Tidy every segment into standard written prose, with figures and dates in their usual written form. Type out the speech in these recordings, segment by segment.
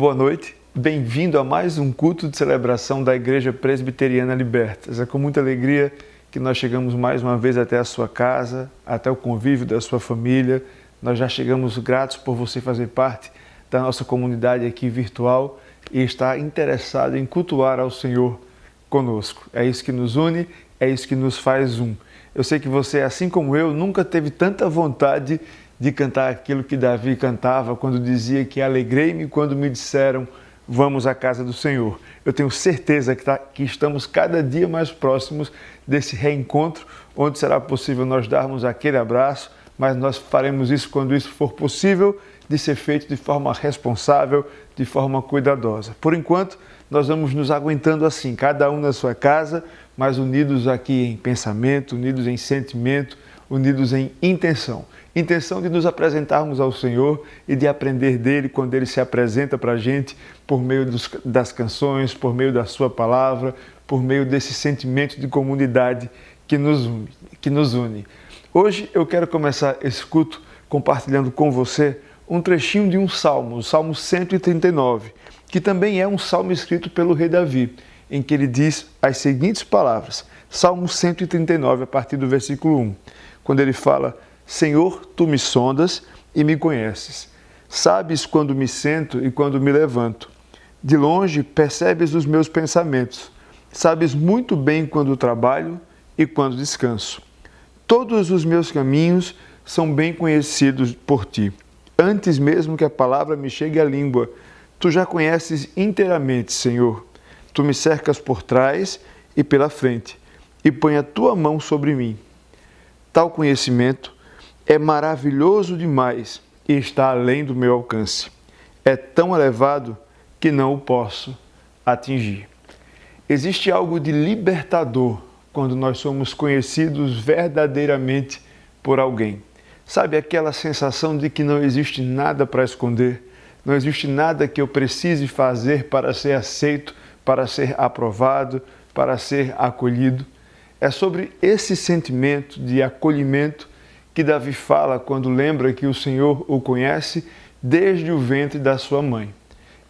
boa noite. Bem-vindo a mais um culto de celebração da Igreja Presbiteriana Libertas. É com muita alegria que nós chegamos mais uma vez até a sua casa, até o convívio da sua família. Nós já chegamos gratos por você fazer parte da nossa comunidade aqui virtual e estar interessado em cultuar ao Senhor conosco. É isso que nos une, é isso que nos faz um. Eu sei que você, assim como eu, nunca teve tanta vontade de cantar aquilo que Davi cantava quando dizia que alegrei-me quando me disseram vamos à casa do Senhor. Eu tenho certeza que estamos cada dia mais próximos desse reencontro, onde será possível nós darmos aquele abraço, mas nós faremos isso quando isso for possível, de ser feito de forma responsável, de forma cuidadosa. Por enquanto, nós vamos nos aguentando assim, cada um na sua casa, mas unidos aqui em pensamento, unidos em sentimento, unidos em intenção. Intenção de nos apresentarmos ao Senhor e de aprender dele quando ele se apresenta para a gente por meio das canções, por meio da sua palavra, por meio desse sentimento de comunidade que nos une. Hoje eu quero começar esse culto compartilhando com você um trechinho de um salmo, o Salmo 139, que também é um salmo escrito pelo rei Davi, em que ele diz as seguintes palavras, Salmo 139, a partir do versículo 1, quando ele fala: Senhor, tu me sondas e me conheces. Sabes quando me sento e quando me levanto. De longe percebes os meus pensamentos. Sabes muito bem quando trabalho e quando descanso. Todos os meus caminhos são bem conhecidos por ti. Antes mesmo que a palavra me chegue à língua, tu já conheces inteiramente, Senhor. Tu me cercas por trás e pela frente e põe a tua mão sobre mim. Tal conhecimento é maravilhoso demais e está além do meu alcance. É tão elevado que não o posso atingir. Existe algo de libertador quando nós somos conhecidos verdadeiramente por alguém. Sabe aquela sensação de que não existe nada para esconder, não existe nada que eu precise fazer para ser aceito, para ser aprovado, para ser acolhido? É sobre esse sentimento de acolhimento que Davi fala quando lembra que o Senhor o conhece desde o ventre da sua mãe.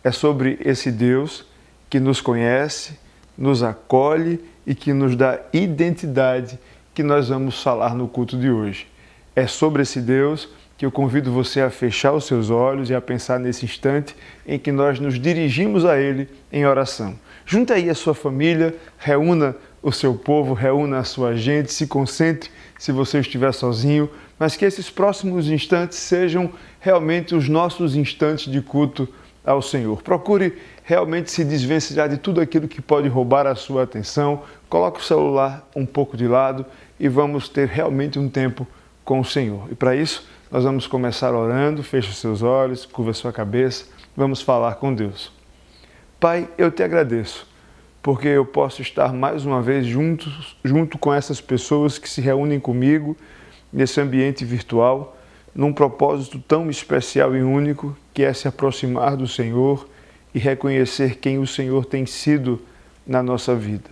É sobre esse Deus que nos conhece, nos acolhe e que nos dá identidade que nós vamos falar no culto de hoje. É sobre esse Deus que eu convido você a fechar os seus olhos e a pensar nesse instante em que nós nos dirigimos a Ele em oração. Junte aí a sua família, reúna o seu povo, reúna a sua gente, se concentre se você estiver sozinho, mas que esses próximos instantes sejam realmente os nossos instantes de culto ao Senhor. Procure realmente se desvencilhar de tudo aquilo que pode roubar a sua atenção, coloque o celular um pouco de lado e vamos ter realmente um tempo com o Senhor. E para isso, nós vamos começar orando, feche os seus olhos, curva a sua cabeça, vamos falar com Deus. Pai, eu te agradeço, porque eu posso estar mais uma vez junto com essas pessoas que se reúnem comigo nesse ambiente virtual, num propósito tão especial e único, que é se aproximar do Senhor e reconhecer quem o Senhor tem sido na nossa vida.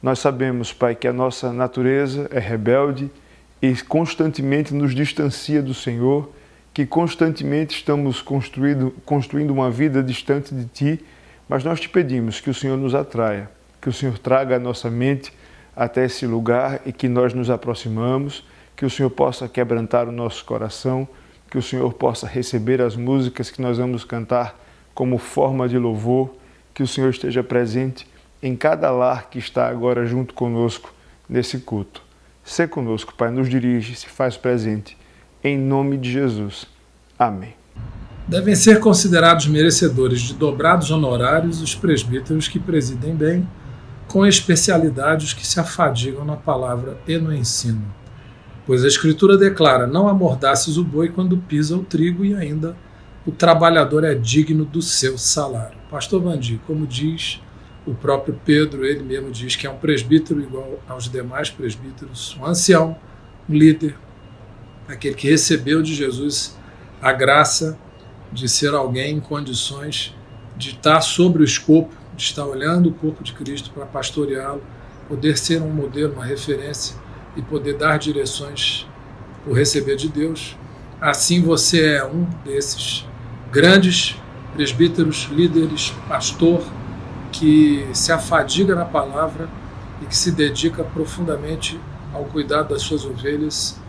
Nós sabemos, Pai, que a nossa natureza é rebelde e constantemente nos distancia do Senhor, que constantemente estamos construindo uma vida distante de Ti, mas nós te pedimos que o Senhor nos atraia, que o Senhor traga a nossa mente até esse lugar e que nós nos aproximamos, que o Senhor possa quebrantar o nosso coração, que o Senhor possa receber as músicas que nós vamos cantar como forma de louvor, que o Senhor esteja presente em cada lar que está agora junto conosco nesse culto. Sê conosco, Pai, nos dirige, se faz presente, em nome de Jesus. Amém. Devem ser considerados merecedores de dobrados honorários os presbíteros que presidem bem, com especialidade os que se afadigam na palavra e no ensino. Pois a Escritura declara, não amordaces o boi quando pisa o trigo e ainda o trabalhador é digno do seu salário. Pastor Vandir, como diz o próprio Pedro, ele mesmo diz que é um presbítero igual aos demais presbíteros, um ancião, um líder, aquele que recebeu de Jesus a graça de ser alguém em condições de estar sobre o escopo, de estar olhando o corpo de Cristo para pastoreá-lo, poder ser um modelo, uma referência e poder dar direções por receber de Deus. Assim você é um desses grandes presbíteros, líderes, pastor, que se afadiga na palavra e que se dedica profundamente ao cuidado das suas ovelhas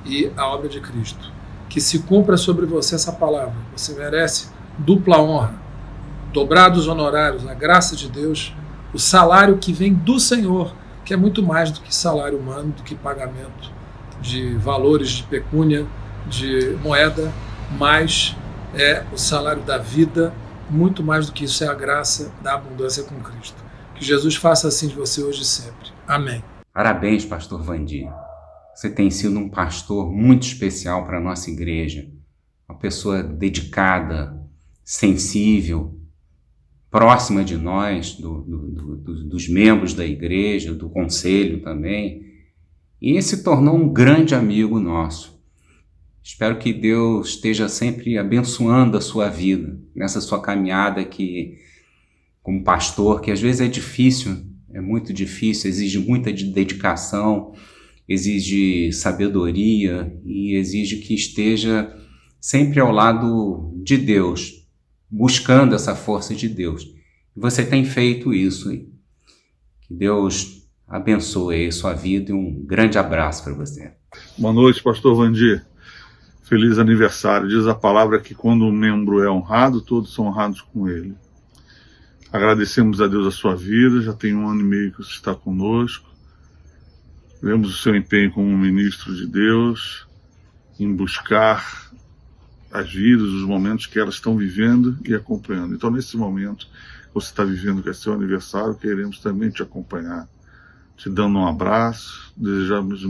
e à obra de Cristo. Que se cumpra sobre você essa palavra. Você merece dupla honra, dobrados honorários, a graça de Deus, o salário que vem do Senhor, que é muito mais do que salário humano, do que pagamento de valores de pecúnia, de moeda, mas é o salário da vida, muito mais do que isso, é a graça da abundância com Cristo. Que Jesus faça assim de você hoje e sempre. Amém. Parabéns, pastor Vandir. Você tem sido um pastor muito especial para a nossa igreja, uma pessoa dedicada, sensível, próxima de nós, dos membros da igreja, do conselho também, e se tornou um grande amigo nosso. Espero que Deus esteja sempre abençoando a sua vida, nessa sua caminhada como pastor, que às vezes é difícil, é muito difícil, exige muita dedicação, exige sabedoria e exige que esteja sempre ao lado de Deus, buscando essa força de Deus. E você tem feito isso. Que Deus abençoe a sua vida e um grande abraço para você. Boa noite, pastor Vandir. Feliz aniversário. Diz a palavra que quando um membro é honrado, todos são honrados com ele. Agradecemos a Deus a sua vida, já tem 1 ano e meio que você está conosco. Vemos o seu empenho como ministro de Deus em buscar as vidas, os momentos que elas estão vivendo e acompanhando. Então, nesse momento que você está vivendo, que é seu aniversário, queremos também te acompanhar, te dando um abraço, desejamos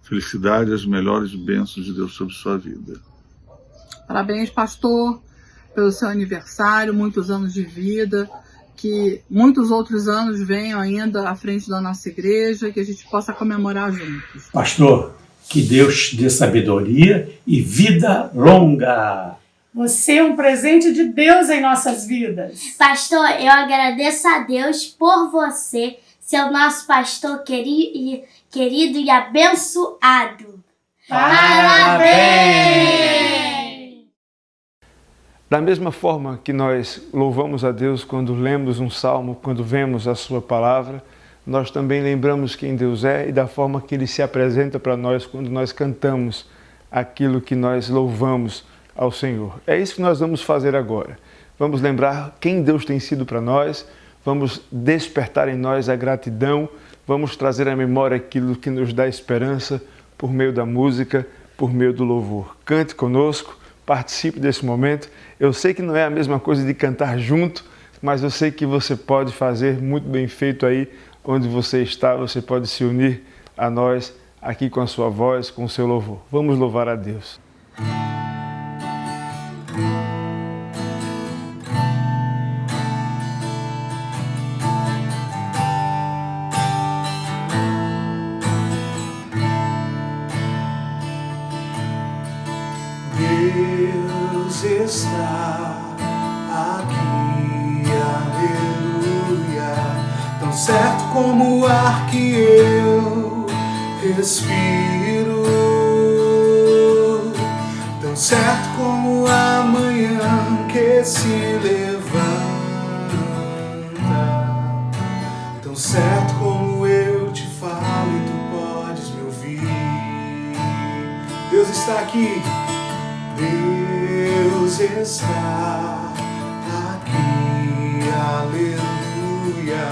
felicidade e as melhores bênçãos de Deus sobre sua vida. Parabéns, pastor, pelo seu aniversário, muitos anos de vida, que muitos outros anos venham ainda à frente da nossa igreja, que a gente possa comemorar juntos. Pastor, que Deus te dê sabedoria e vida longa. Você é um presente de Deus em nossas vidas. Pastor, eu agradeço a Deus por você, ser o nosso pastor querido e abençoado. Parabéns! Da mesma forma que nós louvamos a Deus quando lemos um salmo, quando vemos a sua palavra, nós também lembramos quem Deus é e da forma que Ele se apresenta para nós quando nós cantamos aquilo que nós louvamos ao Senhor. É isso que nós vamos fazer agora. Vamos lembrar quem Deus tem sido para nós, vamos despertar em nós a gratidão, vamos trazer à memória aquilo que nos dá esperança por meio da música, por meio do louvor. Cante conosco, participe desse momento. Eu sei que não é a mesma coisa de cantar junto, mas eu sei que você pode fazer muito bem feito aí onde você está, você pode se unir a nós aqui com a sua voz, com o seu louvor. Vamos louvar a Deus. Deus está aqui, aleluia, tão certo como o ar que eu respiro, tão certo como a manhã que se levanta, tão certo como eu te falo e tu podes me ouvir. Deus está aqui. Deus está aqui, aleluia,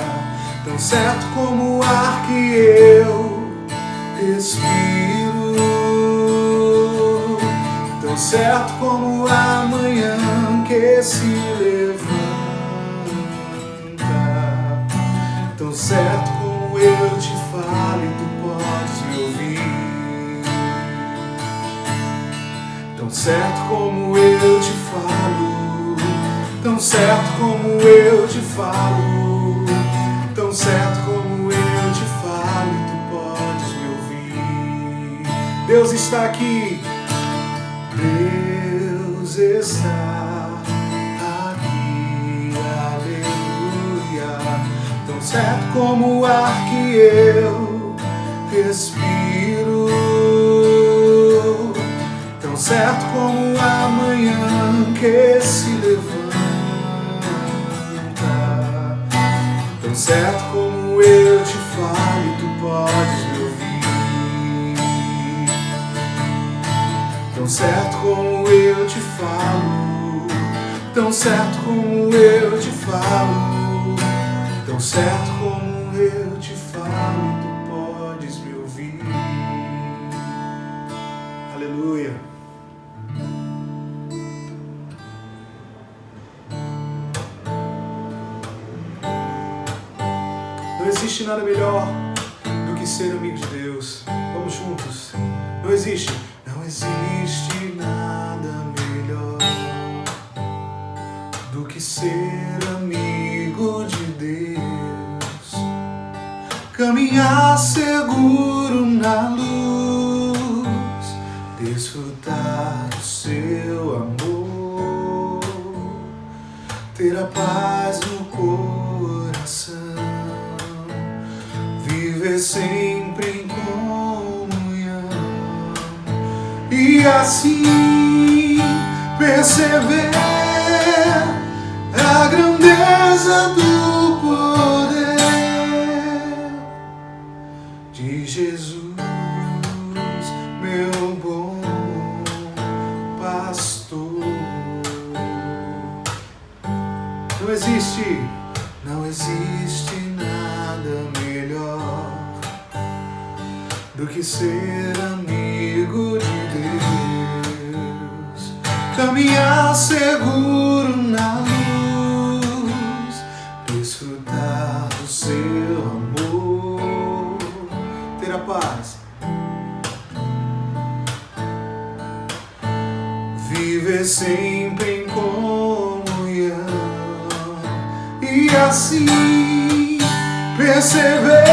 tão certo como o ar que eu respiro, tão certo como a manhã que se levanta, tão certo como eu te falo e tu podes me ouvir. Tão certo como eu te falo, tão certo como eu te falo, tão certo como eu te falo e tu podes me ouvir. Deus está aqui, Deus está aqui, aleluia, tão certo como o ar que eu respiro, tão certo como a manhã que se levanta, certo como eu te falo, tu podes me ouvir. Tão certo como eu te falo, tão certo como eu te falo, tão certo como eu te falo, tu podes me ouvir. Aleluia. Não existe nada melhor do que ser amigo de Deus. Vamos juntos. Não existe nada melhor do que ser amigo de Deus. Caminhar seguro na luz, desfrutar do seu amor, ter a paz no coração, viver sempre em comunhão e assim perceber a grandeza do poder de Jesus, meu bom pastor. Não existe nada melhor do que ser amigo de Deus. Caminhar seguro na luz, desfrutar do seu amor, ter a paz, viver sempre em comunhão e assim perceber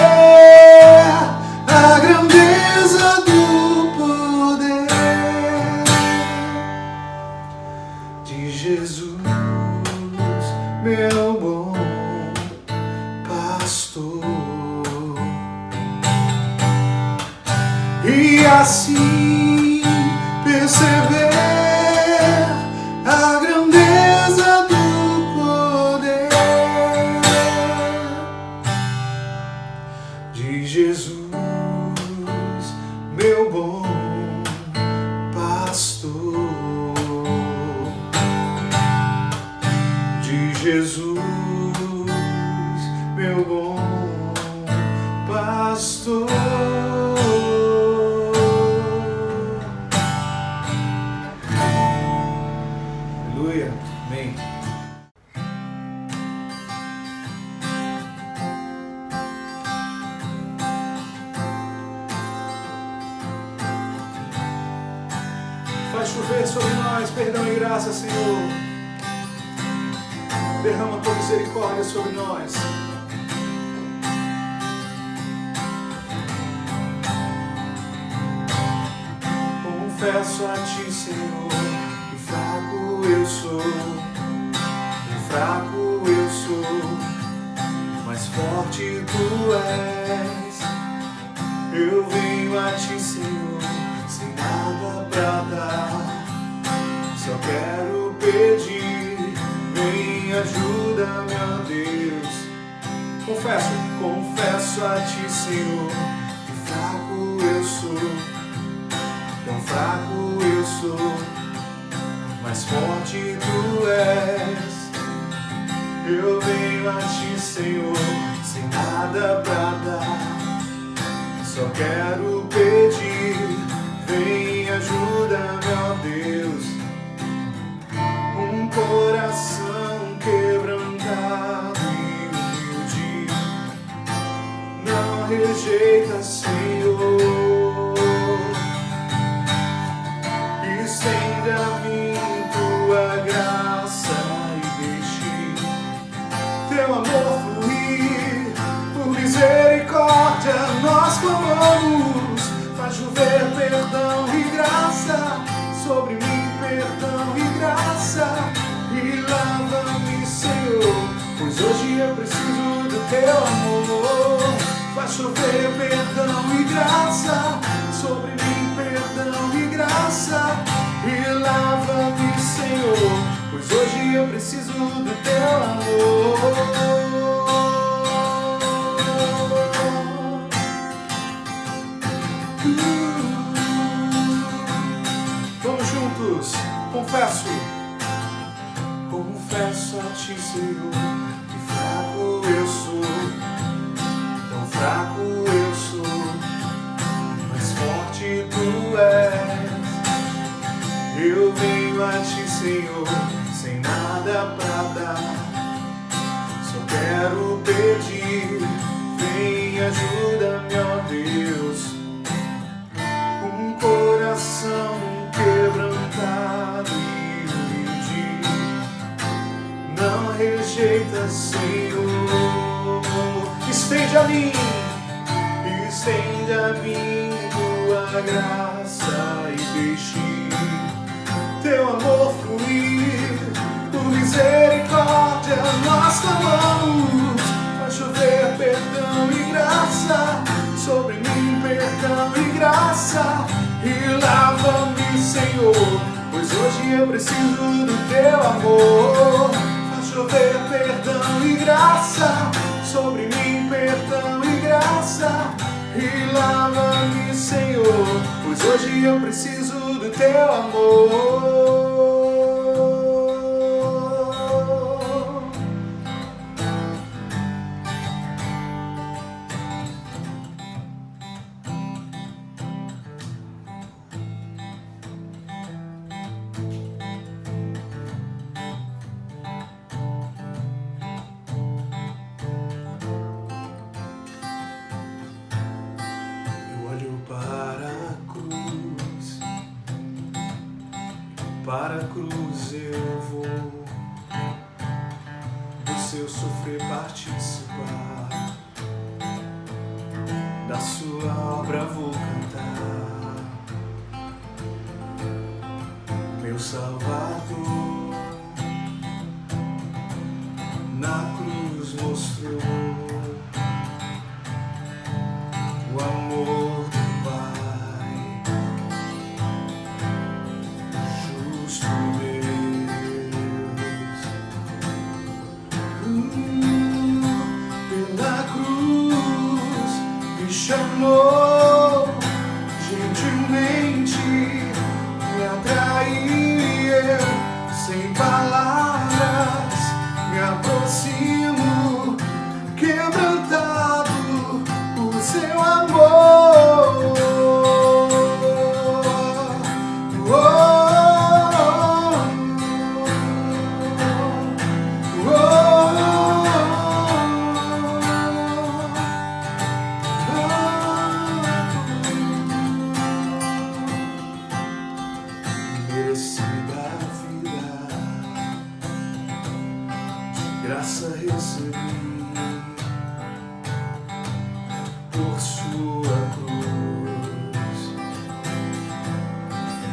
a grandeza do poder de Jesus, meu bom pastor. E assim perceber a grandeza do poder de Jesus, meu bom pastor, de Jesus, meu bom pastor. Aleluia, amém. Faz chover sobre nós perdão e graça, Senhor. Derrama tua misericórdia sobre nós. Confesso a ti, Senhor, que fraco eu sou, mas forte tu és. Eu venho a ti, Senhor, sem nada pra dar, só quero pedir, vem ajuda-me, ó Deus. Confesso a ti, Senhor, que fraco eu sou, tão fraco eu sou, mas forte tu és. Eu venho a ti, Senhor, sem nada pra dar, só quero pedir, vem ajuda-me, ó Deus. Um coração quebrantado e humilde, não rejeita, Senhor. Estende a mim tua graça e deixe teu amor fluir. Por misericórdia nós clamamos, faz chover perdão e graça sobre mim, perdão e graça, e lava-me, Senhor, pois hoje eu preciso do teu amor. Faz chover perdão e graça sobre mim, perdão e graça, e lava-me, Senhor, pois hoje eu preciso do teu amor. Senhor, que fraco eu sou, tão fraco eu sou, mas forte tu és. Eu venho a ti, Senhor, sem nada pra dar, só quero pedir, vem ajuda-me, ó Deus. Um coração quebrantado e humilde, não rejeita, Senhor. Estende a mim tua graça e deixe teu amor fluir. Por misericórdia nós clamamos, faz chover perdão e graça sobre mim, perdão e graça, e lava-me, Senhor, pois hoje eu preciso do teu amor. Faz chover perdão e graça sobre mim, perdão e graça, e lava-me, Senhor, pois hoje eu preciso do teu amor. Para a cruz eu vou, do seu sofrer participar, da sua obra vou cantar. Meu Salvador na cruz mostrou o amor do Pai, justo Deus. Pela cruz me chamou, gentilmente me atraí, eu sem palavras me aproximo, quebrantado por seu amor. Merecida a vida, de graça recebi, por sua cruz,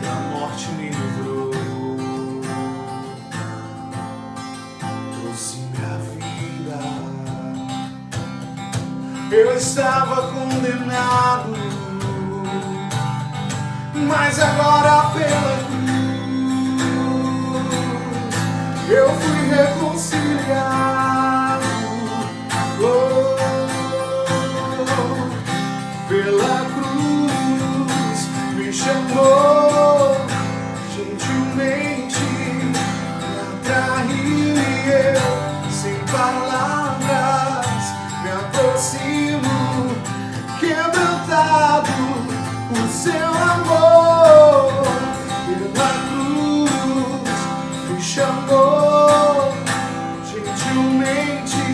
da morte me livrou, trouxe-me a vida. Eu estava condenado, mas agora pela cruz eu fui reconciliado. Pela cruz me chamou, gentilmente me atraí, eu sem palavras me aproximo, quebrantado por seu amor. Pela cruz me chamou, gentilmente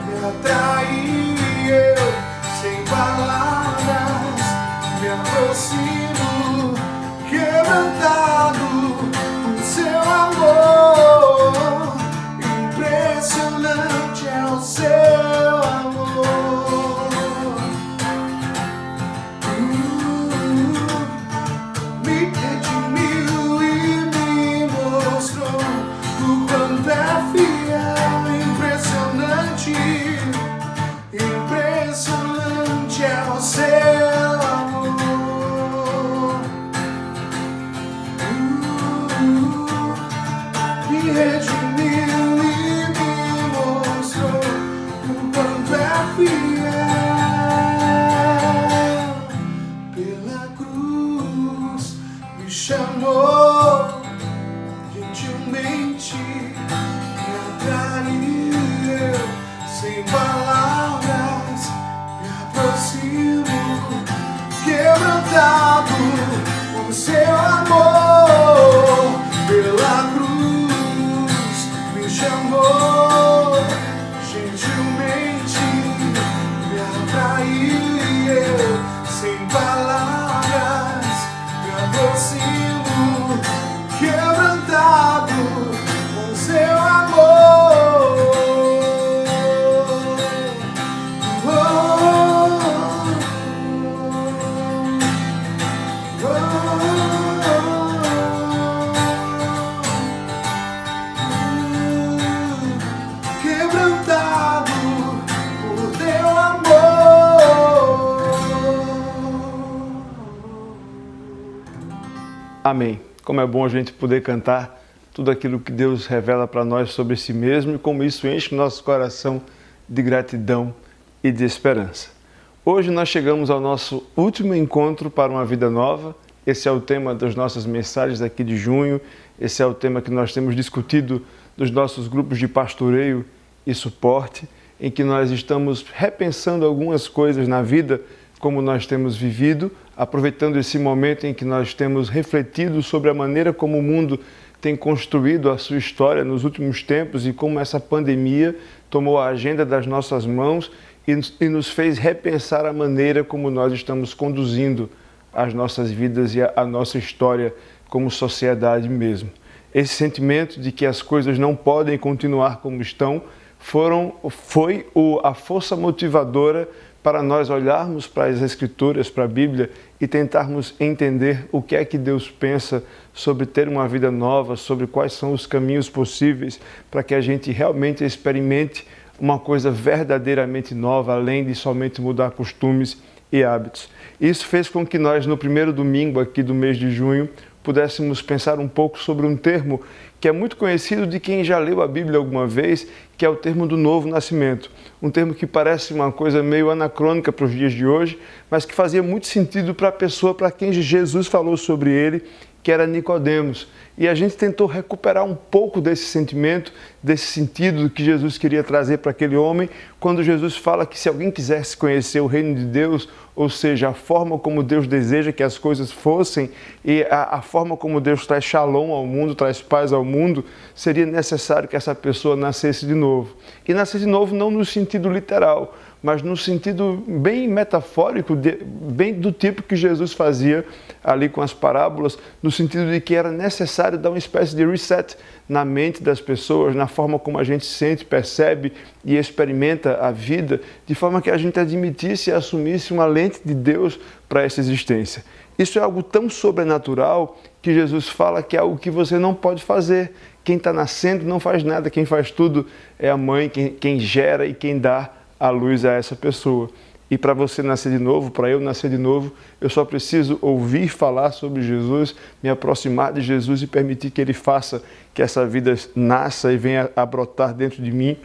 me atraí, eu sem palavras me aproximo, quebrantado por seu amor. Impressionante é o seu amor. Me redimiu e me mostrou o quanto é fiel. Impressionante, impressionante é o seu amor. Me redimiu e me mostrou o atrair. Eu, sem palavras, me aproximo, quebrantado com seu amor. Pela cruz me chamou, gentilmente me atrair. Eu, sem palavras, me aproximo, quebrantado com seu amor. Quebrantado por teu amor. Amém. Como é bom a gente poder cantar tudo aquilo que Deus revela para nós sobre si mesmo e como isso enche o nosso coração de gratidão e de esperança. Hoje nós chegamos ao nosso último encontro para uma vida nova. Esse é o tema das nossas mensagens aqui de junho. Esse é o tema que nós temos discutido nos nossos grupos de pastoreio e suporte, em que nós estamos repensando algumas coisas na vida, como nós temos vivido, aproveitando esse momento em que nós temos refletido sobre a maneira como o mundo tem construído a sua história nos últimos tempos e como essa pandemia tomou a agenda das nossas mãos e nos fez repensar a maneira como nós estamos conduzindo as nossas vidas e a nossa história como sociedade mesmo. Esse sentimento de que as coisas não podem continuar como estão foi a força motivadora para nós olharmos para as Escrituras, para a Bíblia e tentarmos entender o que é que Deus pensa sobre ter uma vida nova, sobre quais são os caminhos possíveis para que a gente realmente experimente uma coisa verdadeiramente nova, além de somente mudar costumes e hábitos. Isso fez com que nós, no primeiro domingo aqui do mês de junho, pudéssemos pensar um pouco sobre um termo que é muito conhecido de quem já leu a Bíblia alguma vez, que é o termo do novo nascimento. Um termo que parece uma coisa meio anacrônica para os dias de hoje, mas que fazia muito sentido para a pessoa para quem Jesus falou sobre ele, que era Nicodemos. E a gente tentou recuperar um pouco desse sentimento, desse sentido que Jesus queria trazer para aquele homem, quando Jesus fala que se alguém quisesse conhecer o reino de Deus, ou seja, a forma como Deus deseja que as coisas fossem e a forma como Deus traz shalom ao mundo, traz paz ao mundo, seria necessário que essa pessoa nascesse de novo. E nascer de novo não no sentido literal, mas no sentido bem metafórico, bem do tipo que Jesus fazia ali com as parábolas, no sentido de que era necessário dar uma espécie de reset na mente das pessoas, na forma como a gente sente, percebe e experimenta a vida, de forma que a gente admitisse e assumisse uma lente de Deus para essa existência. Isso é algo tão sobrenatural que Jesus fala que é algo que você não pode fazer. Quem está nascendo não faz nada, quem faz tudo é a mãe, quem gera e quem dá a luz a essa pessoa. E para você nascer de novo, para eu nascer de novo, eu só preciso ouvir falar sobre Jesus, me aproximar de Jesus e permitir que Ele faça que essa vida nasça e venha a brotar dentro de mim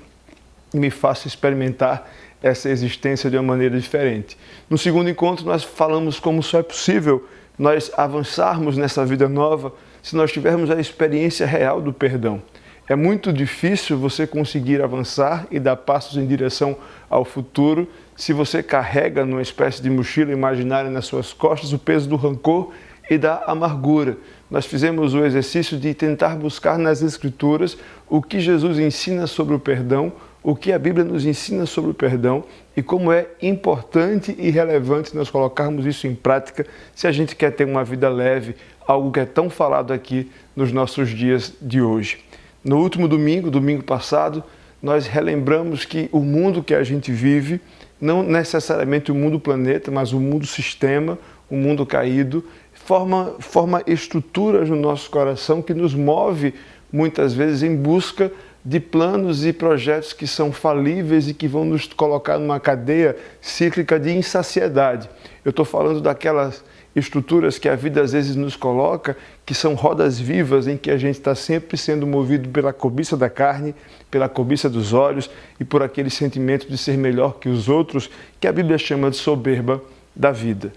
e me faça experimentar essa existência de uma maneira diferente. No segundo encontro, nós falamos como só é possível nós avançarmos nessa vida nova se nós tivermos a experiência real do perdão. É muito difícil você conseguir avançar e dar passos em direção ao futuro se você carrega numa espécie de mochila imaginária nas suas costas o peso do rancor e da amargura. Nós fizemos o exercício de tentar buscar nas Escrituras o que Jesus ensina sobre o perdão, o que a Bíblia nos ensina sobre o perdão e como é importante e relevante nós colocarmos isso em prática se a gente quer ter uma vida leve, algo que é tão falado aqui nos nossos dias de hoje. No último domingo, domingo passado, nós relembramos que o mundo que a gente vive, não necessariamente o mundo planeta, mas o mundo sistema, o mundo caído, forma estruturas no nosso coração que nos move muitas vezes em busca de planos e projetos que são falíveis e que vão nos colocar numa cadeia cíclica de insaciedade. Eu estou falando daquelas estruturas que a vida às vezes nos coloca, que são rodas vivas em que a gente está sempre sendo movido pela cobiça da carne, pela cobiça dos olhos e por aquele sentimento de ser melhor que os outros, que a Bíblia chama de soberba da vida.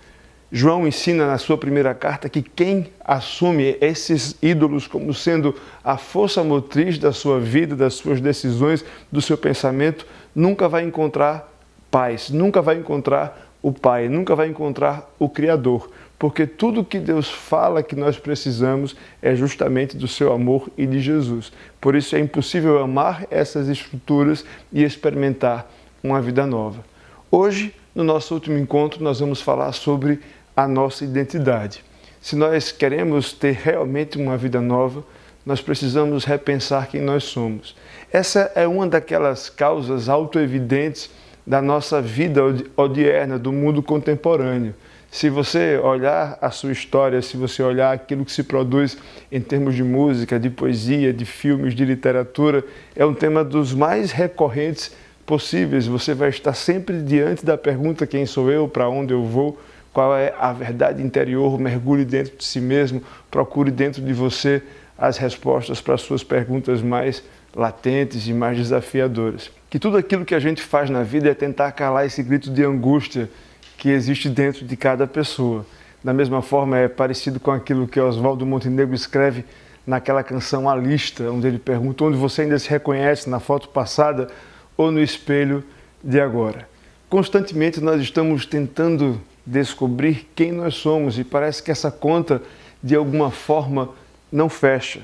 João ensina na sua primeira carta que quem assume esses ídolos como sendo a força motriz da sua vida, das suas decisões, do seu pensamento, nunca vai encontrar paz, nunca vai encontrar o Pai, nunca vai encontrar o Criador, porque tudo que Deus fala que nós precisamos é justamente do seu amor e de Jesus. Por isso é impossível amar essas estruturas e experimentar uma vida nova. Hoje, no nosso último encontro, nós vamos falar sobre a nossa identidade. Se nós queremos ter realmente uma vida nova, nós precisamos repensar quem nós somos. Essa é uma daquelas causas autoevidentes da nossa vida odierna, do mundo contemporâneo. Se você olhar a sua história, se você olhar aquilo que se produz em termos de música, de poesia, de filmes, de literatura, é um tema dos mais recorrentes possíveis. Você vai estar sempre diante da pergunta: quem sou eu, para onde eu vou, qual é a verdade interior, mergulhe dentro de si mesmo, procure dentro de você as respostas para as suas perguntas mais latentes e mais desafiadoras. Que tudo aquilo que a gente faz na vida é tentar calar esse grito de angústia que existe dentro de cada pessoa. Da mesma forma, é parecido com aquilo que Oswaldo Montenegro escreve naquela canção A Lista, onde ele pergunta onde você ainda se reconhece, na foto passada ou no espelho de agora. Constantemente nós estamos tentando descobrir quem nós somos e parece que essa conta, de alguma forma, não fecha.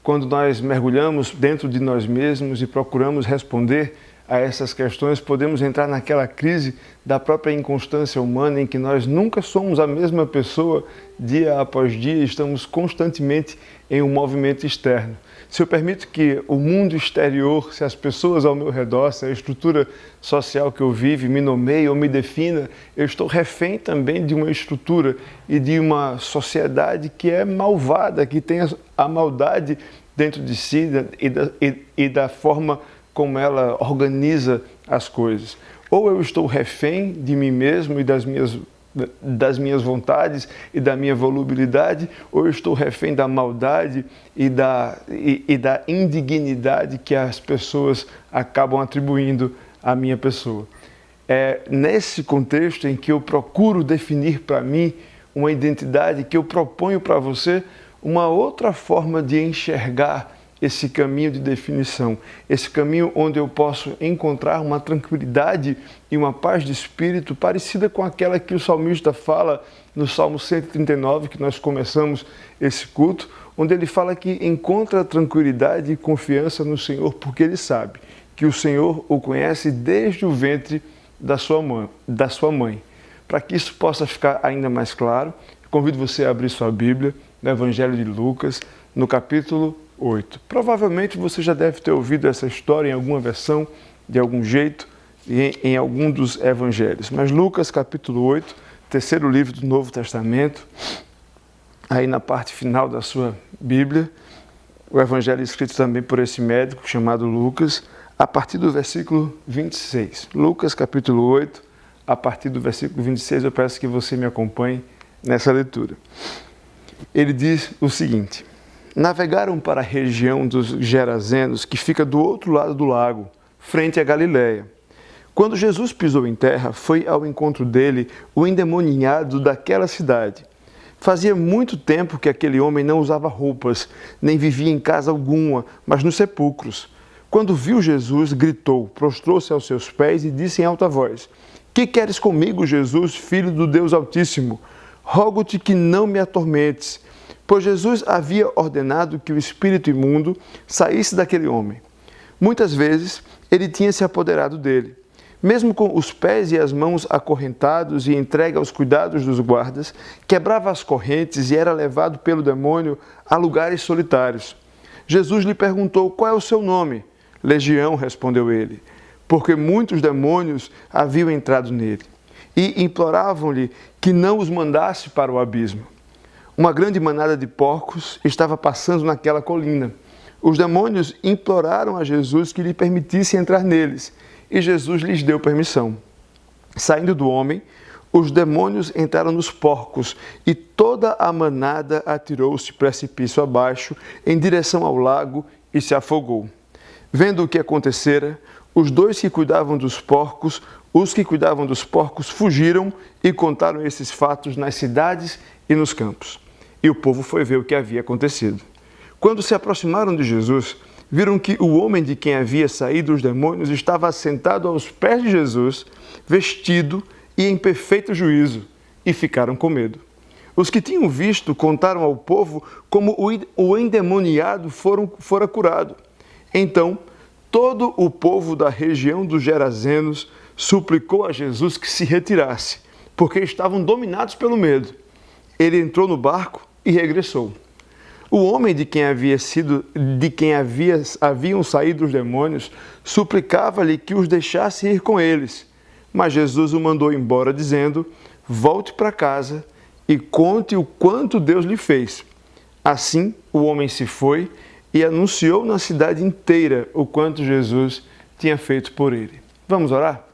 Quando nós mergulhamos dentro de nós mesmos e procuramos responder a essas questões, podemos entrar naquela crise da própria inconstância humana em que nós nunca somos a mesma pessoa dia após dia, estamos constantemente em um movimento externo. Se eu permito que o mundo exterior, se as pessoas ao meu redor, se a estrutura social que eu vivo me nomeie ou me defina, eu estou refém também de uma estrutura e de uma sociedade que é malvada, que tem a maldade dentro de si e da forma como ela organiza as coisas. Ou eu estou refém de mim mesmo e das minhas vontades e da minha volubilidade, ou eu estou refém da maldade e da indignidade que as pessoas acabam atribuindo à minha pessoa. É nesse contexto em que eu procuro definir para mim uma identidade, que eu proponho para você uma outra forma de enxergar esse caminho de definição, esse caminho onde eu posso encontrar uma tranquilidade e uma paz de espírito parecida com aquela que o salmista fala no Salmo 139, que nós começamos esse culto, onde ele fala que encontra tranquilidade e confiança no Senhor, porque ele sabe que o Senhor o conhece desde o ventre da sua mãe. Para que isso possa ficar ainda mais claro, convido você a abrir sua Bíblia no Evangelho de Lucas, no capítulo 8. Provavelmente você já deve ter ouvido essa história em alguma versão, de algum jeito, em algum dos evangelhos. Mas Lucas, capítulo 8, terceiro livro do Novo Testamento, aí na parte final da sua Bíblia, o evangelho escrito também por esse médico chamado Lucas, a partir do versículo 26. Lucas, capítulo 8, a partir do versículo 26, eu peço que você me acompanhe nessa leitura. Ele diz o seguinte: navegaram para a região dos Gerazenos, que fica do outro lado do lago, frente à Galiléia. Quando Jesus pisou em terra, foi ao encontro dele o endemoniado daquela cidade. Fazia muito tempo que aquele homem não usava roupas, nem vivia em casa alguma, mas nos sepulcros. Quando viu Jesus, gritou, prostrou-se aos seus pés e disse em alta voz: que queres comigo, Jesus, filho do Deus Altíssimo? Rogo-te que não me atormentes. Pois Jesus havia ordenado que o espírito imundo saísse daquele homem. Muitas vezes ele tinha se apoderado dele. Mesmo com os pés e as mãos acorrentados e entregue aos cuidados dos guardas, quebrava as correntes e era levado pelo demônio a lugares solitários. Jesus lhe perguntou: qual é o seu nome? Legião, respondeu ele, porque muitos demônios haviam entrado nele. E imploravam-lhe que não os mandasse para o abismo. Uma grande manada de porcos estava passando naquela colina. Os demônios imploraram a Jesus que lhe permitisse entrar neles, e Jesus lhes deu permissão. Saindo do homem, os demônios entraram nos porcos, e toda a manada atirou-se precipício abaixo, em direção ao lago, e se afogou. Vendo o que acontecera, os que cuidavam dos porcos fugiram e contaram esses fatos nas cidades e nos campos. E o povo foi ver o que havia acontecido. Quando se aproximaram de Jesus, viram que o homem de quem havia saído os demônios estava assentado aos pés de Jesus, vestido e em perfeito juízo, e ficaram com medo. Os que tinham visto contaram ao povo como o endemoniado fora curado. Então, todo o povo da região dos Gerazenos suplicou a Jesus que se retirasse, porque estavam dominados pelo medo. Ele entrou no barco e regressou. O homem de quem haviam saído os demônios suplicava-lhe que os deixasse ir com eles. Mas Jesus o mandou embora, dizendo: volte para casa e conte o quanto Deus lhe fez. Assim, o homem se foi e anunciou na cidade inteira o quanto Jesus tinha feito por ele. Vamos orar?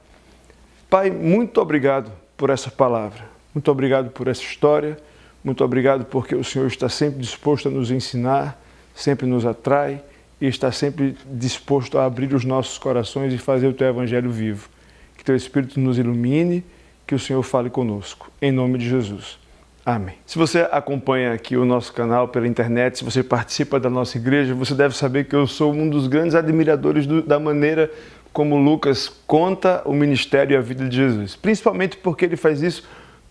Pai, muito obrigado por essa palavra. Muito obrigado por essa história. Muito obrigado porque o Senhor está sempre disposto a nos ensinar, sempre nos atrai e está sempre disposto a abrir os nossos corações e fazer o Teu Evangelho vivo. Que Teu Espírito nos ilumine, que o Senhor fale conosco. Em nome de Jesus. Amém. Se você acompanha aqui o nosso canal pela internet, se você participa da nossa igreja, você deve saber que eu sou um dos grandes admiradores da maneira como Lucas conta o ministério e a vida de Jesus. Principalmente porque ele faz isso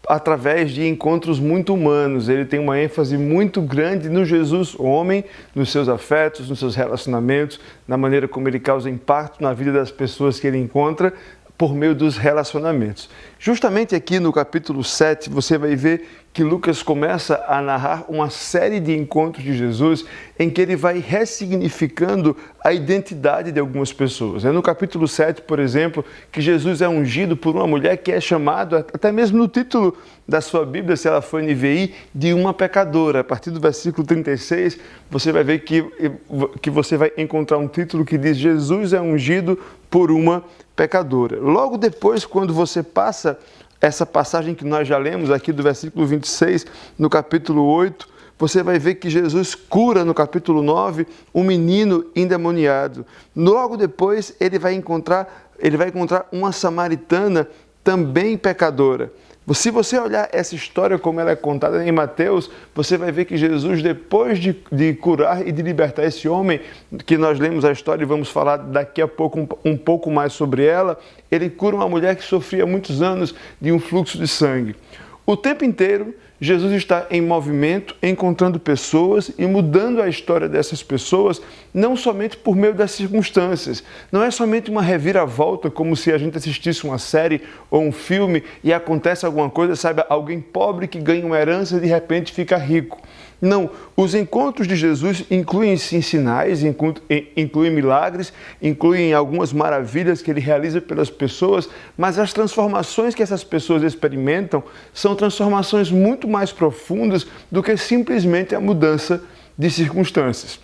através de encontros muito humanos. Ele tem uma ênfase muito grande no Jesus homem, nos seus afetos, nos seus relacionamentos, na maneira como ele causa impacto na vida das pessoas que ele encontra por meio dos relacionamentos. Justamente aqui no capítulo 7, você vai ver que Lucas começa a narrar uma série de encontros de Jesus em que ele vai ressignificando a identidade de algumas pessoas. É no capítulo 7, por exemplo, que Jesus é ungido por uma mulher que é chamada, até mesmo no título da sua Bíblia, se ela for NVI, de uma pecadora. A partir do versículo 36, você vai ver que você vai encontrar um título que diz: Jesus é ungido por uma pecadora. Logo depois, quando você passa essa passagem que nós já lemos aqui do versículo 26, no capítulo 8, você vai ver que Jesus cura no capítulo 9 um menino endemoniado. Logo depois ele vai encontrar uma samaritana também pecadora. Se você olhar essa história como ela é contada em Mateus, você vai ver que Jesus, depois de curar e de libertar esse homem, que nós lemos a história e vamos falar daqui a pouco um pouco mais sobre ela, ele cura uma mulher que sofria muitos anos de um fluxo de sangue. O tempo inteiro, Jesus está em movimento, encontrando pessoas e mudando a história dessas pessoas, não somente por meio das circunstâncias. Não é somente uma reviravolta, como se a gente assistisse uma série ou um filme e acontece alguma coisa, sabe, alguém pobre que ganha uma herança e de repente fica rico. Não, os encontros de Jesus incluem sim sinais, incluem milagres, incluem algumas maravilhas que ele realiza pelas pessoas, mas as transformações que essas pessoas experimentam são transformações muito mais profundas do que simplesmente a mudança de circunstâncias.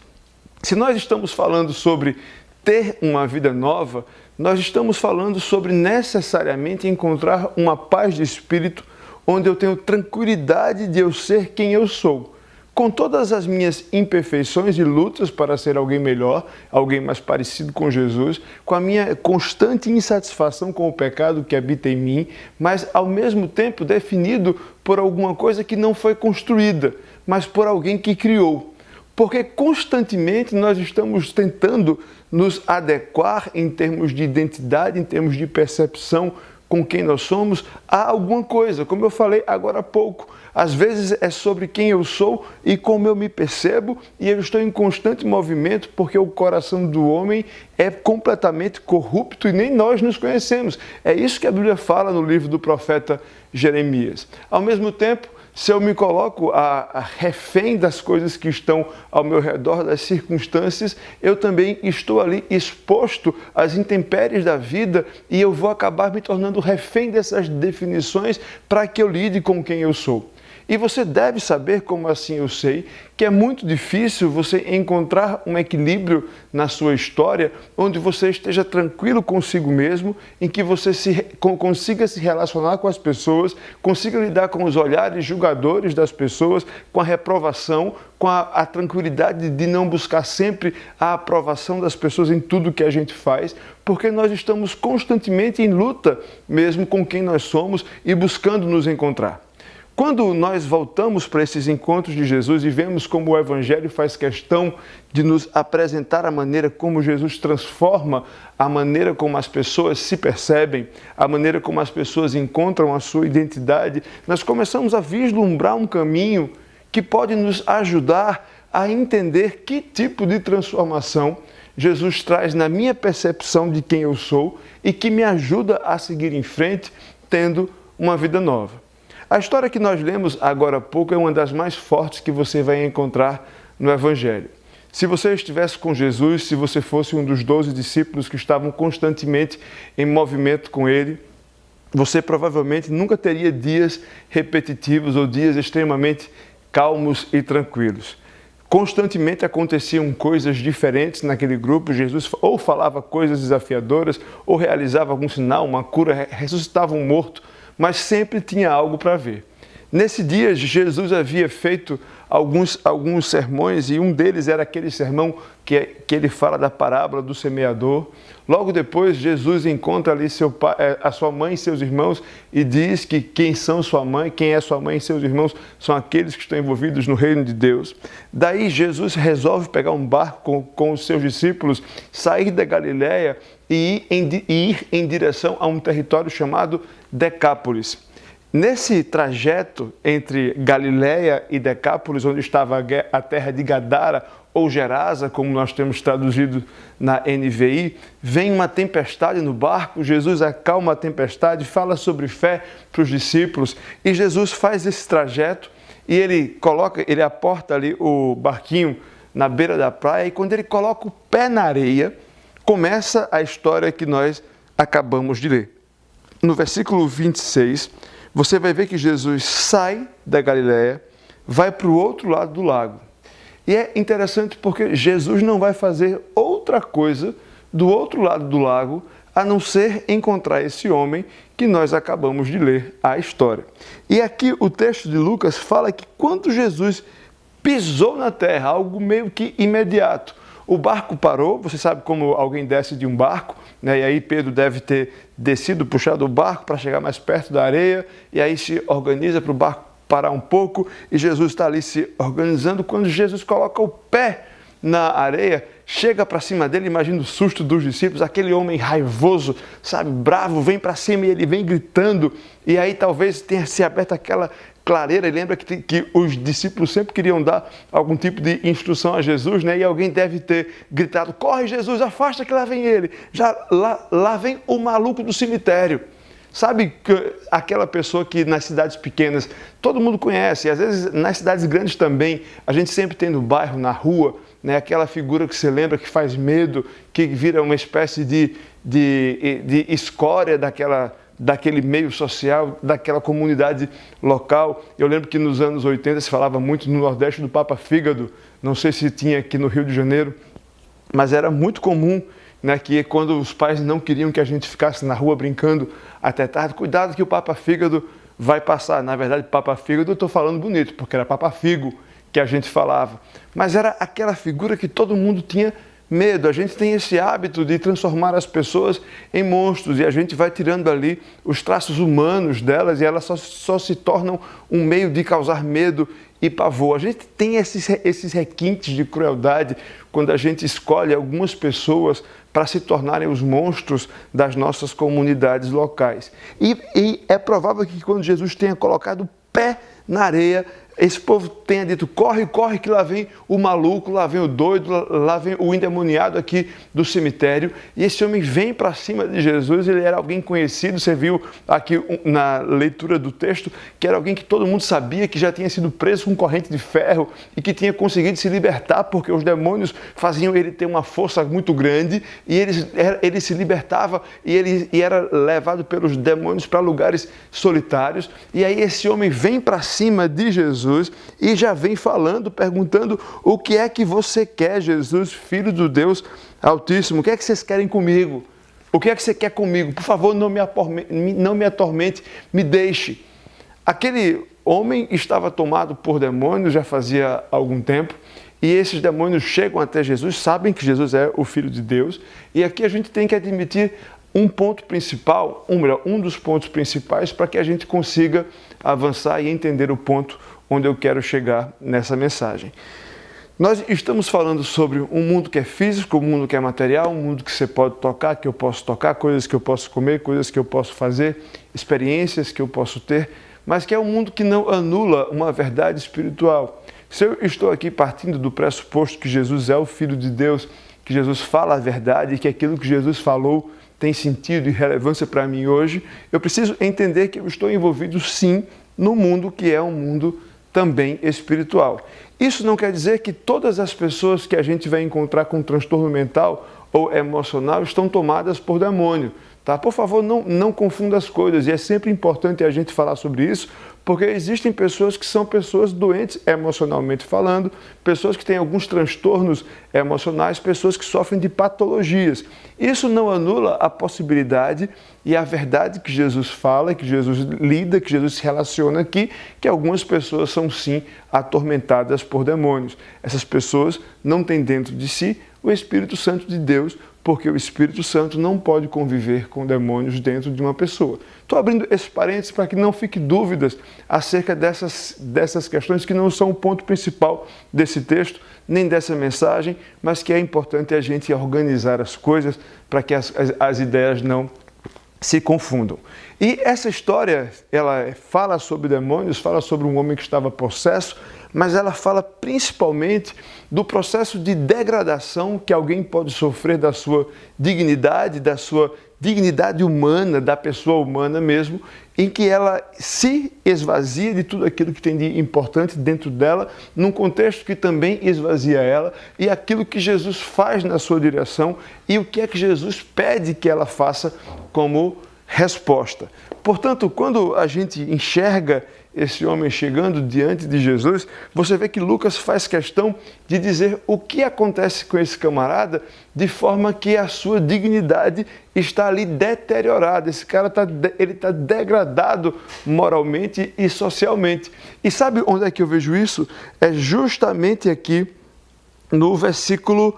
Se nós estamos falando sobre ter uma vida nova, nós estamos falando sobre necessariamente encontrar uma paz de espírito onde eu tenho tranquilidade de eu ser quem eu sou. Com todas as minhas imperfeições e lutas para ser alguém melhor, alguém mais parecido com Jesus, com a minha constante insatisfação com o pecado que habita em mim, mas ao mesmo tempo definido por alguma coisa que não foi construída, mas por alguém que criou. Porque constantemente nós estamos tentando nos adequar em termos de identidade, em termos de percepção com quem nós somos, a alguma coisa, como eu falei agora há pouco. Às vezes é sobre quem eu sou e como eu me percebo, e eu estou em constante movimento porque o coração do homem é completamente corrupto e nem nós nos conhecemos. É isso que a Bíblia fala no livro do profeta Jeremias. Ao mesmo tempo, se eu me coloco a refém das coisas que estão ao meu redor, das circunstâncias, eu também estou ali exposto às intempéries da vida e eu vou acabar me tornando refém dessas definições para que eu lide com quem eu sou. E você deve saber, como assim eu sei, que é muito difícil você encontrar um equilíbrio na sua história onde você esteja tranquilo consigo mesmo, em que você consiga se relacionar com as pessoas, consiga lidar com os olhares julgadores das pessoas, com a reprovação, com a tranquilidade de não buscar sempre a aprovação das pessoas em tudo que a gente faz, porque nós estamos constantemente em luta mesmo com quem nós somos e buscando nos encontrar. Quando nós voltamos para esses encontros de Jesus e vemos como o Evangelho faz questão de nos apresentar a maneira como Jesus transforma a maneira como as pessoas se percebem, a maneira como as pessoas encontram a sua identidade, nós começamos a vislumbrar um caminho que pode nos ajudar a entender que tipo de transformação Jesus traz na minha percepção de quem eu sou e que me ajuda a seguir em frente tendo uma vida nova. A história que nós lemos agora há pouco é uma das mais fortes que você vai encontrar no Evangelho. Se você estivesse com Jesus, se você fosse um dos 12 discípulos que estavam constantemente em movimento com ele, você provavelmente nunca teria dias repetitivos ou dias extremamente calmos e tranquilos. Constantemente aconteciam coisas diferentes naquele grupo. Jesus ou falava coisas desafiadoras, ou realizava algum sinal, uma cura, ressuscitava um morto, mas sempre tinha algo para ver. Nesse dia, Jesus havia feito alguns sermões e um deles era aquele sermão que ele fala da parábola do semeador. Logo depois, Jesus encontra ali a sua mãe e seus irmãos e diz que quem é sua mãe e seus irmãos são aqueles que estão envolvidos no reino de Deus. Daí, Jesus resolve pegar um barco com os seus discípulos, sair da Galileia e ir em direção a um território chamado Decápolis. Nesse trajeto entre Galileia e Decápolis, onde estava a terra de Gadara, ou Gerasa, como nós temos traduzido na NVI, vem uma tempestade no barco, Jesus acalma a tempestade, fala sobre fé para os discípulos, e Jesus faz esse trajeto e ele aporta ali o barquinho na beira da praia, e quando ele coloca o pé na areia, começa a história que nós acabamos de ler. No versículo 26, você vai ver que Jesus sai da Galileia, vai para o outro lado do lago. E é interessante porque Jesus não vai fazer outra coisa do outro lado do lago a não ser encontrar esse homem que nós acabamos de ler a história. E aqui o texto de Lucas fala que quando Jesus pisou na terra, algo meio que imediato, o barco parou. Você sabe como alguém desce de um barco, né? E aí Pedro deve ter descido, puxado o barco para chegar mais perto da areia, e aí se organiza para o barco parar um pouco, e Jesus está ali se organizando. Quando Jesus coloca o pé na areia, chega para cima dele, imagina o susto dos discípulos, aquele homem raivoso, sabe, bravo, vem para cima e ele vem gritando, e aí talvez tenha se aberto aquela clareira, e lembra que os discípulos sempre queriam dar algum tipo de instrução a Jesus, né? E alguém deve ter gritado: corre Jesus, afasta que lá vem ele, lá vem o maluco do cemitério. Sabe aquela pessoa que nas cidades pequenas todo mundo conhece, e às vezes nas cidades grandes também, a gente sempre tem no bairro, na rua, né, aquela figura que você lembra que faz medo, que vira uma espécie de escória daquele meio social, daquela comunidade local. Eu lembro que nos anos 80 se falava muito no Nordeste do Papa Fígado, não sei se tinha aqui no Rio de Janeiro, mas era muito comum, né, que quando os pais não queriam que a gente ficasse na rua brincando até tarde, cuidado que o Papa Fígado vai passar. Na verdade, Papa Fígado eu estou falando bonito, porque era Papa Figo que a gente falava. Mas era aquela figura que todo mundo tinha medo. A gente tem esse hábito de transformar as pessoas em monstros, e a gente vai tirando ali os traços humanos delas, e elas só se tornam um meio de causar medo e pavor. A gente tem esses requintes de crueldade quando a gente escolhe algumas pessoas para se tornarem os monstros das nossas comunidades locais. E é provável que quando Jesus tenha colocado o pé na areia, esse povo tenha dito, corre, corre, que lá vem o maluco, lá vem o doido, lá vem o endemoniado aqui do cemitério. E esse homem vem para cima de Jesus, ele era alguém conhecido, você viu aqui na leitura do texto, que era alguém que todo mundo sabia, que já tinha sido preso com corrente de ferro e que tinha conseguido se libertar, porque os demônios faziam ele ter uma força muito grande, e ele se libertava e era levado pelos demônios para lugares solitários. E aí esse homem vem para cima de Jesus e já vem falando, perguntando: o que é que você quer, Jesus, Filho do Deus Altíssimo? O que é que vocês querem comigo? O que é que você quer comigo? Por favor, não me atormente, me deixe. Aquele homem estava tomado por demônios já fazia algum tempo, e esses demônios chegam até Jesus, sabem que Jesus é o Filho de Deus, e aqui a gente tem que admitir um ponto principal, um dos pontos principais para que a gente consiga avançar e entender o ponto onde eu quero chegar nessa mensagem. Nós estamos falando sobre um mundo que é físico, um mundo que é material, um mundo que você pode tocar, que eu posso tocar, coisas que eu posso comer, coisas que eu posso fazer, experiências que eu posso ter, mas que é um mundo que não anula uma verdade espiritual. Se eu estou aqui partindo do pressuposto que Jesus é o Filho de Deus, que Jesus fala a verdade e que aquilo que Jesus falou tem sentido e relevância para mim hoje, eu preciso entender que eu estou envolvido sim no mundo que é um mundo também espiritual. Isso não quer dizer que todas as pessoas que a gente vai encontrar com transtorno mental ou emocional estão tomadas por demônio. Tá? Por favor, não confunda as coisas, e é sempre importante a gente falar sobre isso, porque existem pessoas que são pessoas doentes emocionalmente falando, pessoas que têm alguns transtornos emocionais, pessoas que sofrem de patologias. Isso não anula a possibilidade e a verdade que Jesus fala, que Jesus lida, que Jesus se relaciona aqui, que algumas pessoas são sim atormentadas por demônios. Essas pessoas não têm dentro de si o Espírito Santo de Deus, porque o Espírito Santo não pode conviver com demônios dentro de uma pessoa. Estou abrindo esse parênteses para que não fique dúvidas acerca dessas questões que não são o ponto principal desse texto, nem dessa mensagem, mas que é importante a gente organizar as coisas para que as ideias não se confundam. E essa história, ela fala sobre demônios, fala sobre um homem que estava possesso, mas ela fala principalmente do processo de degradação que alguém pode sofrer da sua dignidade humana, da pessoa humana mesmo, em que ela se esvazia de tudo aquilo que tem de importante dentro dela, num contexto que também esvazia ela, e aquilo que Jesus faz na sua direção e o que é que Jesus pede que ela faça como resposta. Portanto, quando a gente enxerga esse homem chegando diante de Jesus, você vê que Lucas faz questão de dizer o que acontece com esse camarada, de forma que a sua dignidade está ali deteriorada. Esse cara está degradado moralmente e socialmente. E sabe onde é que eu vejo isso? É justamente aqui no versículo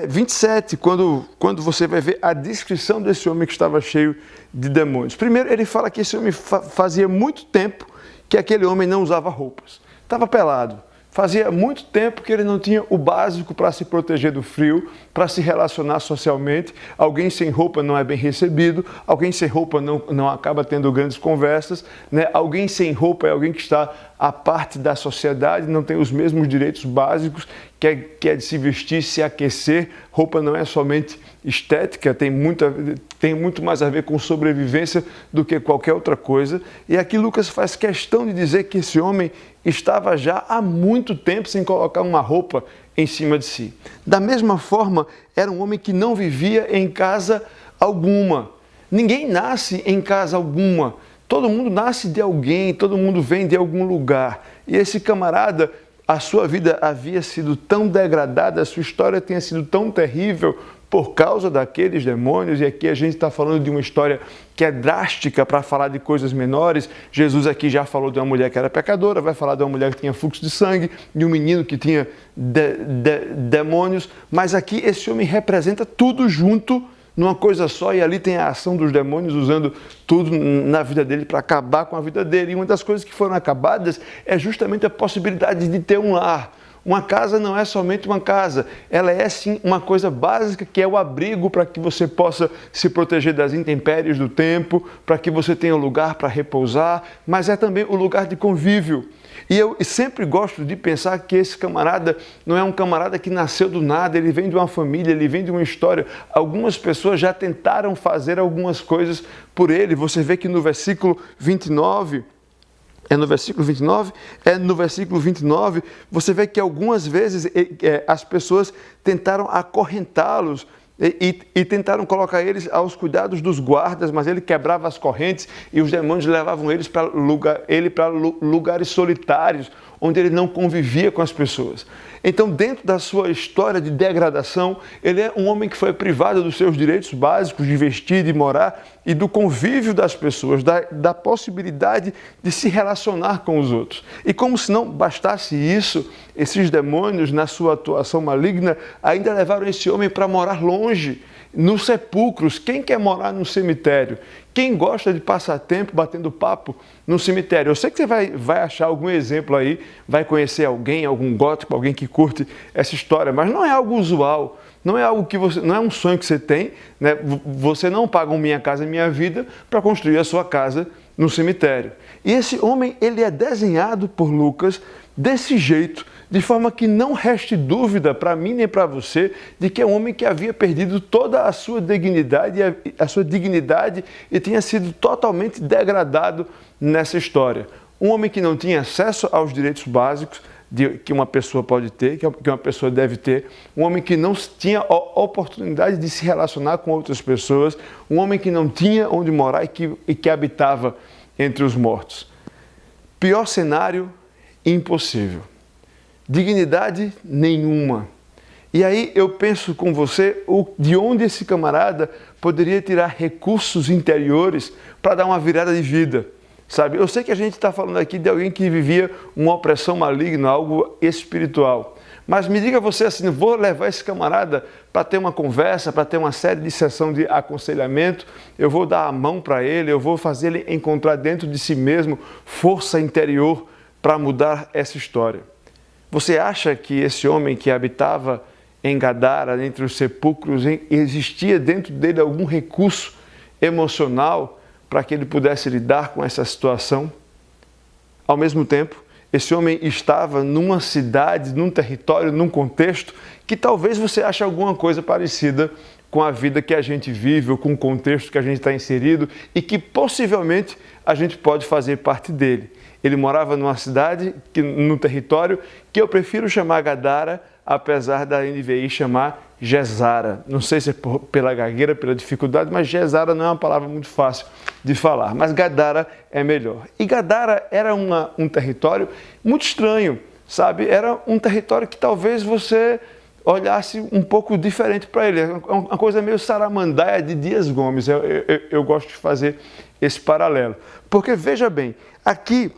27, quando você vai ver a descrição desse homem que estava cheio de demônios. Primeiro, ele fala que esse homem fazia muito tempo que aquele homem não usava roupas. Estava pelado. Fazia muito tempo que ele não tinha o básico para se proteger do frio, para se relacionar socialmente. Alguém sem roupa não é bem recebido, alguém sem roupa não acaba tendo grandes conversas, né? Alguém sem roupa é alguém que está à parte da sociedade, não tem os mesmos direitos básicos, que é de se vestir, se aquecer. Roupa não é somente estética, tem muito mais a ver com sobrevivência do que qualquer outra coisa. E aqui Lucas faz questão de dizer que esse homem estava já há muito tempo sem colocar uma roupa em cima de si. Da mesma forma, era um homem que não vivia em casa alguma. Ninguém nasce em casa alguma. Todo mundo nasce de alguém, todo mundo vem de algum lugar. E esse camarada, a sua vida havia sido tão degradada, a sua história tinha sido tão terrível por causa daqueles demônios, e aqui a gente está falando de uma história que é drástica para falar de coisas menores. Jesus aqui já falou de uma mulher que era pecadora, vai falar de uma mulher que tinha fluxo de sangue, de um menino que tinha demônios, mas aqui esse homem representa tudo junto numa coisa só, e ali tem a ação dos demônios usando tudo na vida dele para acabar com a vida dele. E uma das coisas que foram acabadas é justamente a possibilidade de ter um lar. Uma casa não é somente uma casa, ela é sim uma coisa básica que é o abrigo para que você possa se proteger das intempéries do tempo, para que você tenha um lugar para repousar, mas é também o lugar de convívio. E eu sempre gosto de pensar que esse camarada não é um camarada que nasceu do nada, ele vem de uma família, ele vem de uma história. Algumas pessoas já tentaram fazer algumas coisas por ele. Você vê que no versículo 29... no versículo 29, você vê que algumas vezes as pessoas tentaram acorrentá-los e tentaram colocar eles aos cuidados dos guardas, mas ele quebrava as correntes e os demônios levavam ele para lugares solitários, onde ele não convivia com as pessoas. Então, dentro da sua história de degradação, ele é um homem que foi privado dos seus direitos básicos de vestir, de morar e do convívio das pessoas, da possibilidade de se relacionar com os outros. E como se não bastasse isso, esses demônios, na sua atuação maligna, ainda levaram esse homem para morar longe, nos sepulcros. Quem quer morar num cemitério? Quem gosta de passar tempo batendo papo no cemitério? Eu sei que você vai achar algum exemplo aí, vai conhecer alguém, algum gótico, alguém que curte essa história, mas não é algo usual, não é algo que não é um sonho que você tem, né? Você não paga um Minha Casa Minha Vida para construir a sua casa no cemitério. E esse homem, ele é desenhado por Lucas desse jeito, de forma que não reste dúvida para mim nem para você de que é um homem que havia perdido toda a sua dignidade e tinha sido totalmente degradado nessa história. Um homem que não tinha acesso aos direitos básicos que uma pessoa pode ter, que uma pessoa deve ter, um homem que não tinha a oportunidade de se relacionar com outras pessoas, um homem que não tinha onde morar e que habitava entre os mortos. Pior cenário, impossível. Dignidade nenhuma. E aí eu penso com você de onde esse camarada poderia tirar recursos interiores para dar uma virada de vida, sabe? Eu sei que a gente está falando aqui de alguém que vivia uma opressão maligna, algo espiritual. Mas me diga você assim, vou levar esse camarada para ter uma conversa, para ter uma série de sessão de aconselhamento, eu vou dar a mão para ele, eu vou fazer ele encontrar dentro de si mesmo força interior para mudar essa história. Você acha que esse homem que habitava em Gadara, entre os sepulcros, existia dentro dele algum recurso emocional para que ele pudesse lidar com essa situação? Ao mesmo tempo, esse homem estava numa cidade, num território, num contexto que talvez você ache alguma coisa parecida com a vida que a gente vive ou com o contexto que a gente está inserido e que possivelmente a gente pode fazer parte dele. Ele morava numa cidade, num território que eu prefiro chamar Gadara, apesar da NVI chamar Gesara. Não sei se é pela gagueira, pela dificuldade, mas Gesara não é uma palavra muito fácil de falar, mas Gadara é melhor. E Gadara era um território muito estranho, sabe? Era um território que talvez você olhasse um pouco diferente para ele. É uma coisa meio Saramandaia de Dias Gomes. Eu gosto de fazer esse paralelo. Porque, veja bem, aqui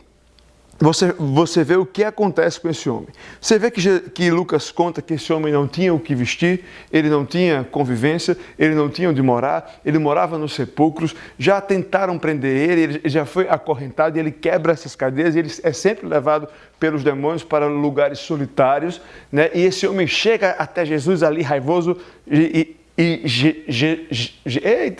você vê o que acontece com esse homem. Você vê que Lucas conta que esse homem não tinha o que vestir, ele não tinha convivência, ele não tinha onde morar, ele morava nos sepulcros, já tentaram prender ele já foi acorrentado, ele quebra essas cadeias, ele é sempre levado pelos demônios para lugares solitários, né? E esse homem chega até Jesus ali raivoso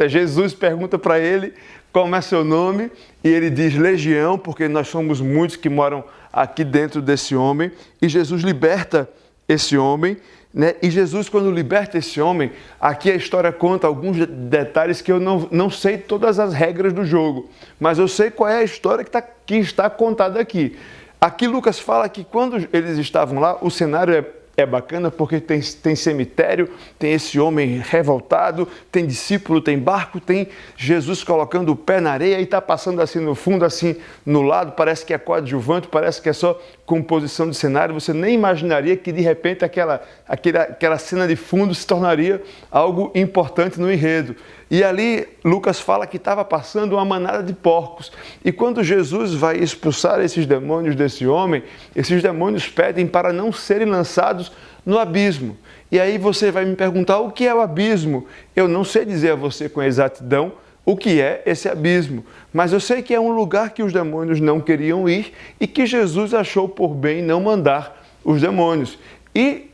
Jesus pergunta para ele como é seu nome, e ele diz Legião, porque nós somos muitos que moram aqui dentro desse homem, e Jesus liberta esse homem, né? E Jesus, quando liberta esse homem, aqui a história conta alguns detalhes que eu não sei todas as regras do jogo, mas eu sei qual é a história que está contada aqui. Aqui Lucas fala que quando eles estavam lá, o cenário é bacana porque tem cemitério, tem esse homem revoltado, tem discípulo, tem barco, tem Jesus colocando o pé na areia e está passando assim no fundo, assim no lado, parece que é coadjuvante, parece que é só composição de cenário, você nem imaginaria que de repente aquela cena de fundo se tornaria algo importante no enredo. E ali Lucas fala que estava passando uma manada de porcos. E quando Jesus vai expulsar esses demônios desse homem, esses demônios pedem para não serem lançados no abismo. E aí você vai me perguntar o que é o abismo? Eu não sei dizer a você com exatidão o que é esse abismo, mas eu sei que é um lugar que os demônios não queriam ir e que Jesus achou por bem não mandar os demônios. E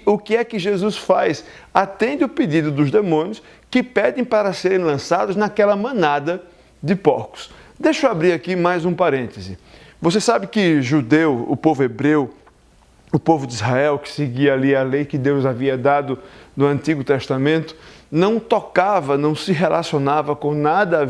o que é que Jesus faz? Atende o pedido dos demônios que pedem para serem lançados naquela manada de porcos. Deixa eu abrir aqui mais um parêntese. Você sabe que judeu, o povo hebreu, o povo de Israel, que seguia ali a lei que Deus havia dado no Antigo Testamento, não tocava, não se relacionava com nada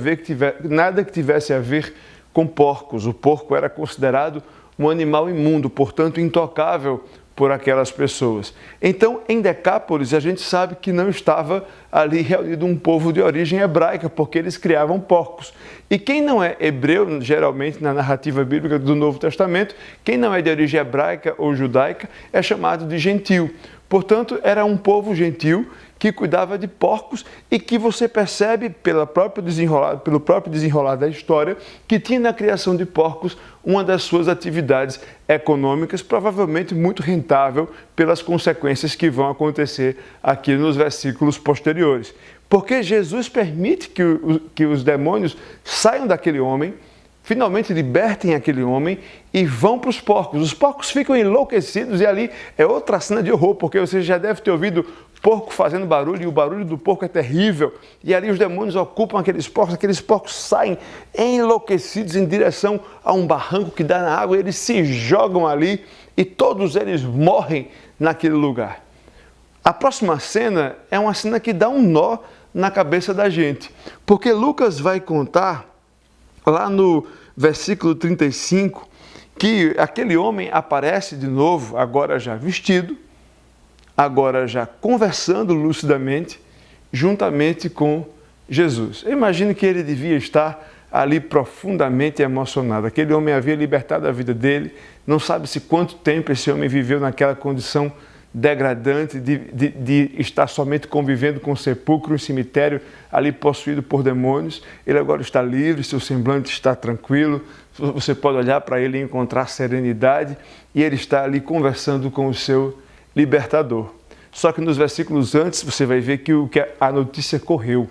que tivesse a ver com porcos. O porco era considerado um animal imundo, portanto intocável por aquelas pessoas. Então, em Decápolis, a gente sabe que não estava ali reunido um povo de origem hebraica, porque eles criavam porcos. E quem não é hebreu, geralmente na narrativa bíblica do Novo Testamento, quem não é de origem hebraica ou judaica, é chamado de gentil. Portanto, era um povo gentil que cuidava de porcos e que você percebe pelo próprio desenrolar da história que tinha na criação de porcos uma das suas atividades econômicas, provavelmente muito rentável pelas consequências que vão acontecer aqui nos versículos posteriores. Porque Jesus permite que os demônios saiam daquele homem, finalmente libertem aquele homem e vão para os porcos. Os porcos ficam enlouquecidos e ali é outra cena de horror, porque você já deve ter ouvido porco fazendo barulho e o barulho do porco é terrível. E ali os demônios ocupam aqueles porcos saem enlouquecidos em direção a um barranco que dá na água, e eles se jogam ali e todos eles morrem naquele lugar. A próxima cena é uma cena que dá um nó na cabeça da gente, porque Lucas vai contar lá no versículo 35, que aquele homem aparece de novo, agora já vestido, agora já conversando lucidamente, juntamente com Jesus. Eu imagino que ele devia estar ali profundamente emocionado. Aquele homem havia libertado a vida dele, não sabe-se quanto tempo esse homem viveu naquela condição degradante de estar somente convivendo com o sepulcro, um cemitério ali possuído por demônios. Ele agora está livre, seu semblante está tranquilo, você pode olhar para ele e encontrar serenidade, e ele está ali conversando com o seu libertador. Só que nos versículos antes você vai ver que a notícia correu.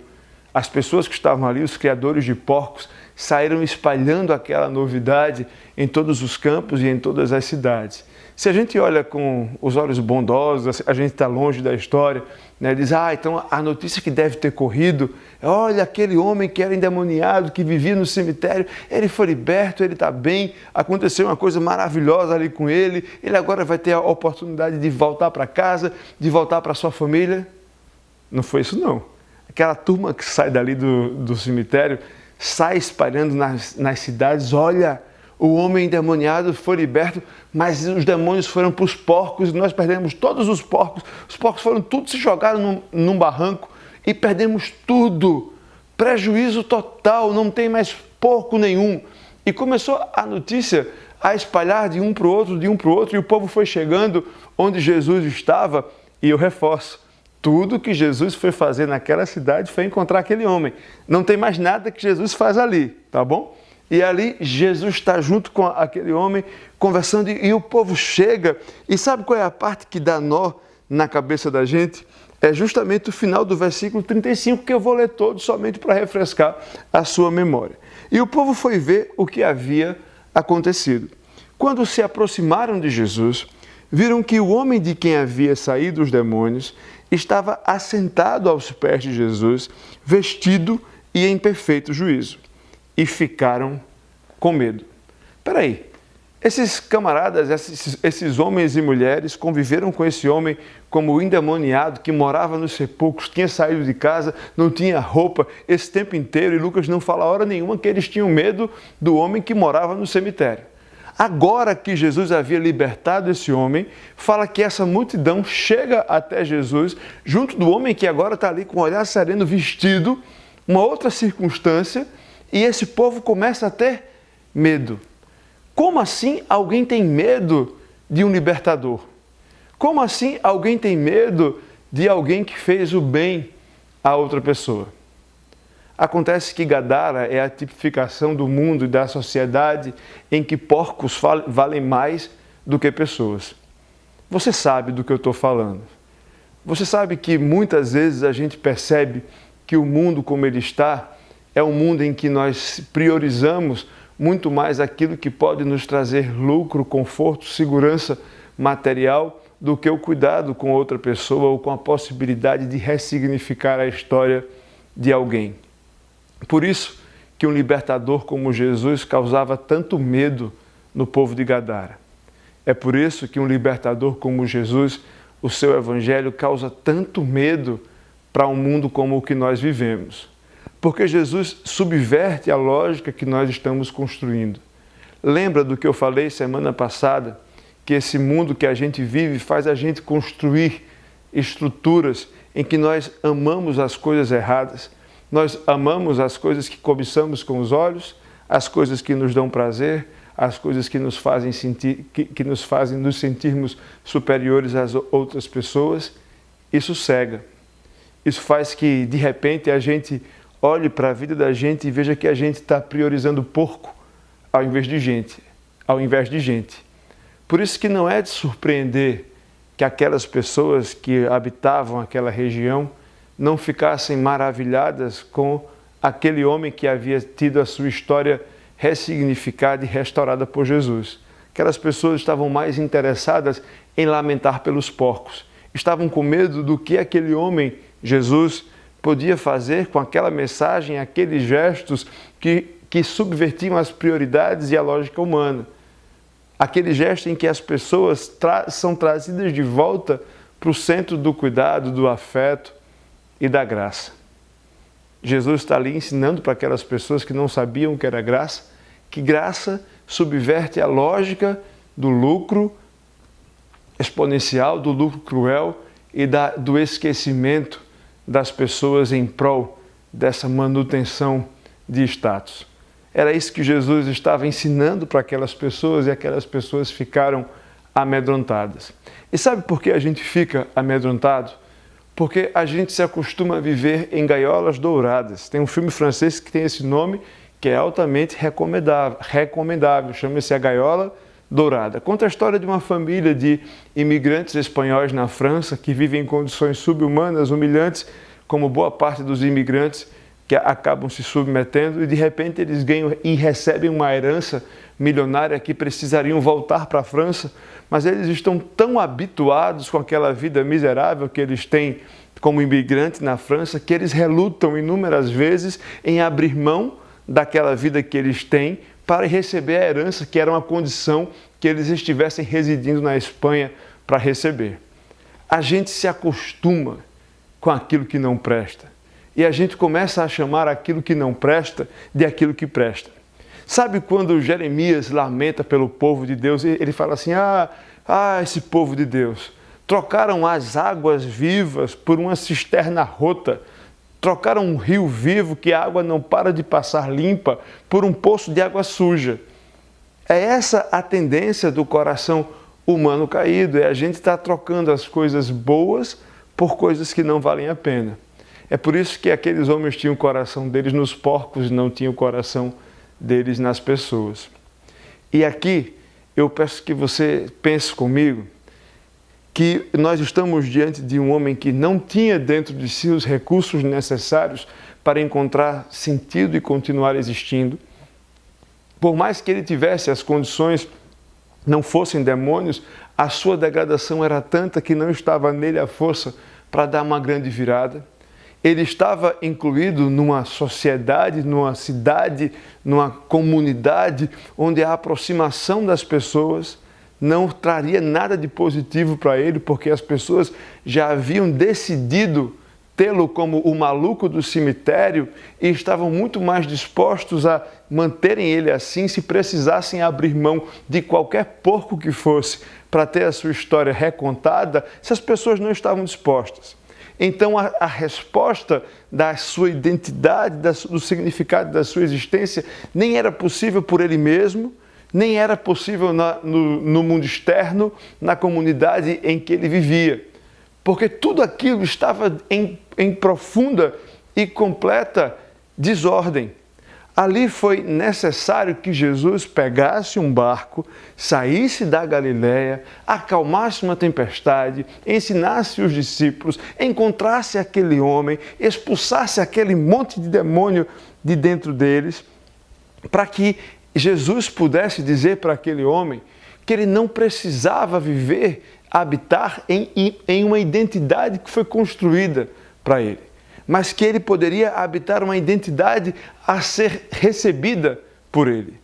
As pessoas que estavam ali, os criadores de porcos, saíram espalhando aquela novidade em todos os campos e em todas as cidades. Se a gente olha com os olhos bondosos, a gente está longe da história, né? Diz, então a notícia que deve ter corrido, olha, aquele homem que era endemoniado, que vivia no cemitério, ele foi liberto, ele está bem, aconteceu uma coisa maravilhosa ali com ele, ele agora vai ter a oportunidade de voltar para casa, de voltar para sua família. Não foi isso não. Aquela turma que sai dali do cemitério, sai espalhando nas cidades, olha, o homem endemoniado foi liberto, mas os demônios foram para os porcos e nós perdemos todos os porcos foram tudo se jogaram num barranco e perdemos tudo, prejuízo total, não tem mais porco nenhum. E começou a notícia a espalhar de um para o outro, e o povo foi chegando onde Jesus estava, e eu reforço, tudo que Jesus foi fazer naquela cidade foi encontrar aquele homem. Não tem mais nada que Jesus faz ali, tá bom? E ali Jesus está junto com aquele homem, conversando, e o povo chega. E sabe qual é a parte que dá nó na cabeça da gente? É justamente o final do versículo 35, que eu vou ler todo somente para refrescar a sua memória. E o povo foi ver o que havia acontecido. Quando se aproximaram de Jesus, viram que o homem de quem havia saído os demônios estava assentado aos pés de Jesus, vestido e em perfeito juízo. E ficaram com medo. Espera aí, esses camaradas, esses homens e mulheres conviveram com esse homem como endemoniado que morava nos sepulcros, tinha saído de casa, não tinha roupa esse tempo inteiro, e Lucas não fala hora nenhuma que eles tinham medo do homem que morava no cemitério. Agora que Jesus havia libertado esse homem, fala que essa multidão chega até Jesus, junto do homem que agora está ali com o olhar sereno, vestido, uma outra circunstância, e esse povo começa a ter medo. Como assim alguém tem medo de um libertador? Como assim alguém tem medo de alguém que fez o bem a outra pessoa? Acontece que Gadara é a tipificação do mundo e da sociedade em que porcos valem mais do que pessoas. Você sabe do que eu estou falando. Você sabe que muitas vezes a gente percebe que o mundo como ele está é um mundo em que nós priorizamos muito mais aquilo que pode nos trazer lucro, conforto, segurança, material do que o cuidado com outra pessoa ou com a possibilidade de ressignificar a história de alguém. Por isso que um libertador como Jesus causava tanto medo no povo de Gadara. É por isso que um libertador como Jesus, o seu evangelho causa tanto medo para um mundo como o que nós vivemos. Porque Jesus subverte a lógica que nós estamos construindo. Lembra do que eu falei semana passada? Que esse mundo que a gente vive faz a gente construir estruturas em que nós amamos as coisas erradas. Nós amamos as coisas que cobiçamos com os olhos, as coisas que nos dão prazer, as coisas que nos fazem nos sentirmos superiores às outras pessoas. Isso cega. Isso faz que, de repente, a gente olhe para a vida da gente e veja que a gente está priorizando porco ao invés de gente. Por isso que não é de surpreender que aquelas pessoas que habitavam aquela região não ficassem maravilhadas com aquele homem que havia tido a sua história ressignificada e restaurada por Jesus. Aquelas pessoas estavam mais interessadas em lamentar pelos porcos. Estavam com medo do que aquele homem, Jesus, podia fazer com aquela mensagem, aqueles gestos que subvertiam as prioridades e a lógica humana. Aquele gesto em que as pessoas são trazidas de volta para o centro do cuidado, do afeto e da graça. Jesus está ali ensinando para aquelas pessoas que não sabiam o que era graça, que graça subverte a lógica do lucro exponencial, do lucro cruel e do esquecimento das pessoas em prol dessa manutenção de status. Era isso que Jesus estava ensinando para aquelas pessoas e aquelas pessoas ficaram amedrontadas. E sabe por que a gente fica amedrontado? Porque a gente se acostuma a viver em gaiolas douradas. Tem um filme francês que tem esse nome, que é altamente recomendável, chama-se A Gaiola Dourada. Conta a história de uma família de imigrantes espanhóis na França que vivem em condições subhumanas, humilhantes, como boa parte dos imigrantes que acabam se submetendo, e de repente eles ganham e recebem uma herança milionária que precisariam voltar para a França, mas eles estão tão habituados com aquela vida miserável que eles têm como imigrantes na França, que eles relutam inúmeras vezes em abrir mão daquela vida que eles têm para receber a herança, que era uma condição que eles estivessem residindo na Espanha para receber. A gente se acostuma com aquilo que não presta. E a gente começa a chamar aquilo que não presta de aquilo que presta. Sabe quando Jeremias lamenta pelo povo de Deus? Ele fala assim, esse povo de Deus, trocaram as águas vivas por uma cisterna rota, trocaram um rio vivo que a água não para de passar limpa por um poço de água suja. É essa a tendência do coração humano caído, é a gente estar trocando as coisas boas por coisas que não valem a pena. É por isso que aqueles homens tinham o coração deles nos porcos e não tinham o coração deles nas pessoas. E aqui eu peço que você pense comigo que nós estamos diante de um homem que não tinha dentro de si os recursos necessários para encontrar sentido e continuar existindo. Por mais que ele tivesse as condições, não fossem demônios, a sua degradação era tanta que não estava nele a força para dar uma grande virada. Ele estava incluído numa sociedade, numa cidade, numa comunidade onde a aproximação das pessoas não traria nada de positivo para ele, porque as pessoas já haviam decidido tê-lo como o maluco do cemitério e estavam muito mais dispostos a manterem ele assim se precisassem abrir mão de qualquer porco que fosse para ter a sua história recontada, se as pessoas não estavam dispostas. Então a resposta da sua identidade, do significado da sua existência, nem era possível por ele mesmo, nem era possível no mundo externo, na comunidade em que ele vivia. Porque tudo aquilo estava em profunda e completa desordem. Ali foi necessário que Jesus pegasse um barco, saísse da Galileia, acalmasse uma tempestade, ensinasse os discípulos, encontrasse aquele homem, expulsasse aquele monte de demônio de dentro deles, para que Jesus pudesse dizer para aquele homem que ele não precisava viver, habitar em uma identidade que foi construída para ele, mas que ele poderia habitar uma identidade a ser recebida por ele.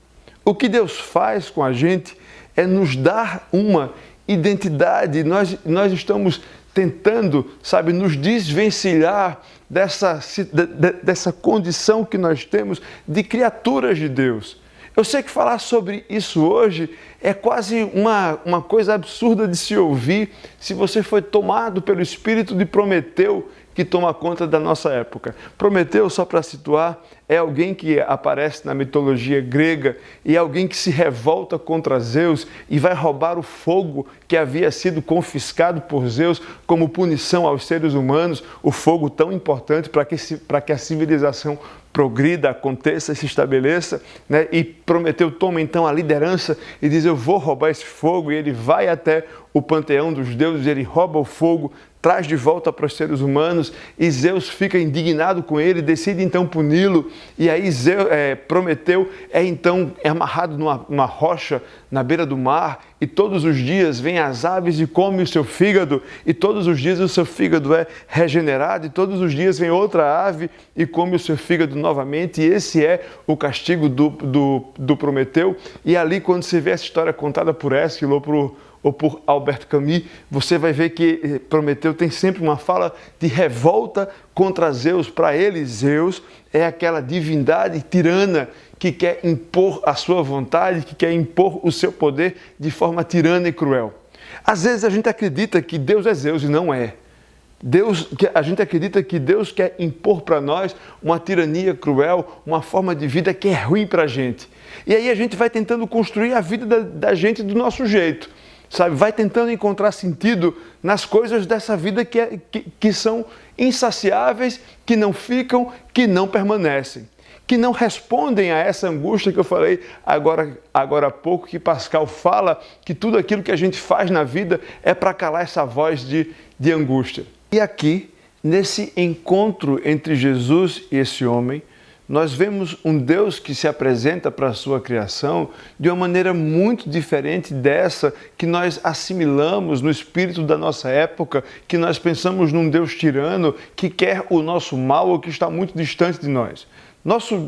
O que Deus faz com a gente é nos dar uma identidade. Nós estamos tentando, nos desvencilhar dessa condição que nós temos de criaturas de Deus. Eu sei que falar sobre isso hoje é quase uma coisa absurda de se ouvir se você foi tomado pelo espírito de Prometeu, que toma conta da nossa época. Prometeu, só para situar, é alguém que aparece na mitologia grega e é alguém que se revolta contra Zeus e vai roubar o fogo que havia sido confiscado por Zeus como punição aos seres humanos, o fogo tão importante para que a civilização progrida, aconteça e se estabeleça, né? E Prometeu toma então a liderança e diz: eu vou roubar esse fogo, e ele vai até o panteão dos deuses, ele rouba o fogo, traz de volta para os seres humanos, e Zeus fica indignado com ele, decide então puni-lo, e aí Prometeu é amarrado numa rocha na beira do mar, e todos os dias vêm as aves e comem o seu fígado, e todos os dias o seu fígado é regenerado, e todos os dias vem outra ave e come o seu fígado novamente, e esse é o castigo do Prometeu. E ali, quando você vê essa história contada por Ésquilo ou por Albert Camus, você vai ver que Prometeu tem sempre uma fala de revolta contra Zeus. Para ele, Zeus é aquela divindade tirana que quer impor a sua vontade, que quer impor o seu poder de forma tirana e cruel. Às vezes a gente acredita que Deus é Zeus e não é. A gente acredita que Deus quer impor para nós uma tirania cruel, uma forma de vida que é ruim para a gente. E aí a gente vai tentando construir a vida da gente do nosso jeito. Vai tentando encontrar sentido nas coisas dessa vida que são insaciáveis, que não ficam, que não permanecem, que não respondem a essa angústia que eu falei agora há pouco, que Pascal fala que tudo aquilo que a gente faz na vida é para calar essa voz de angústia. E aqui, nesse encontro entre Jesus e esse homem, nós vemos um Deus que se apresenta para a sua criação de uma maneira muito diferente dessa que nós assimilamos no espírito da nossa época, que nós pensamos num Deus tirano que quer o nosso mal ou que está muito distante de nós.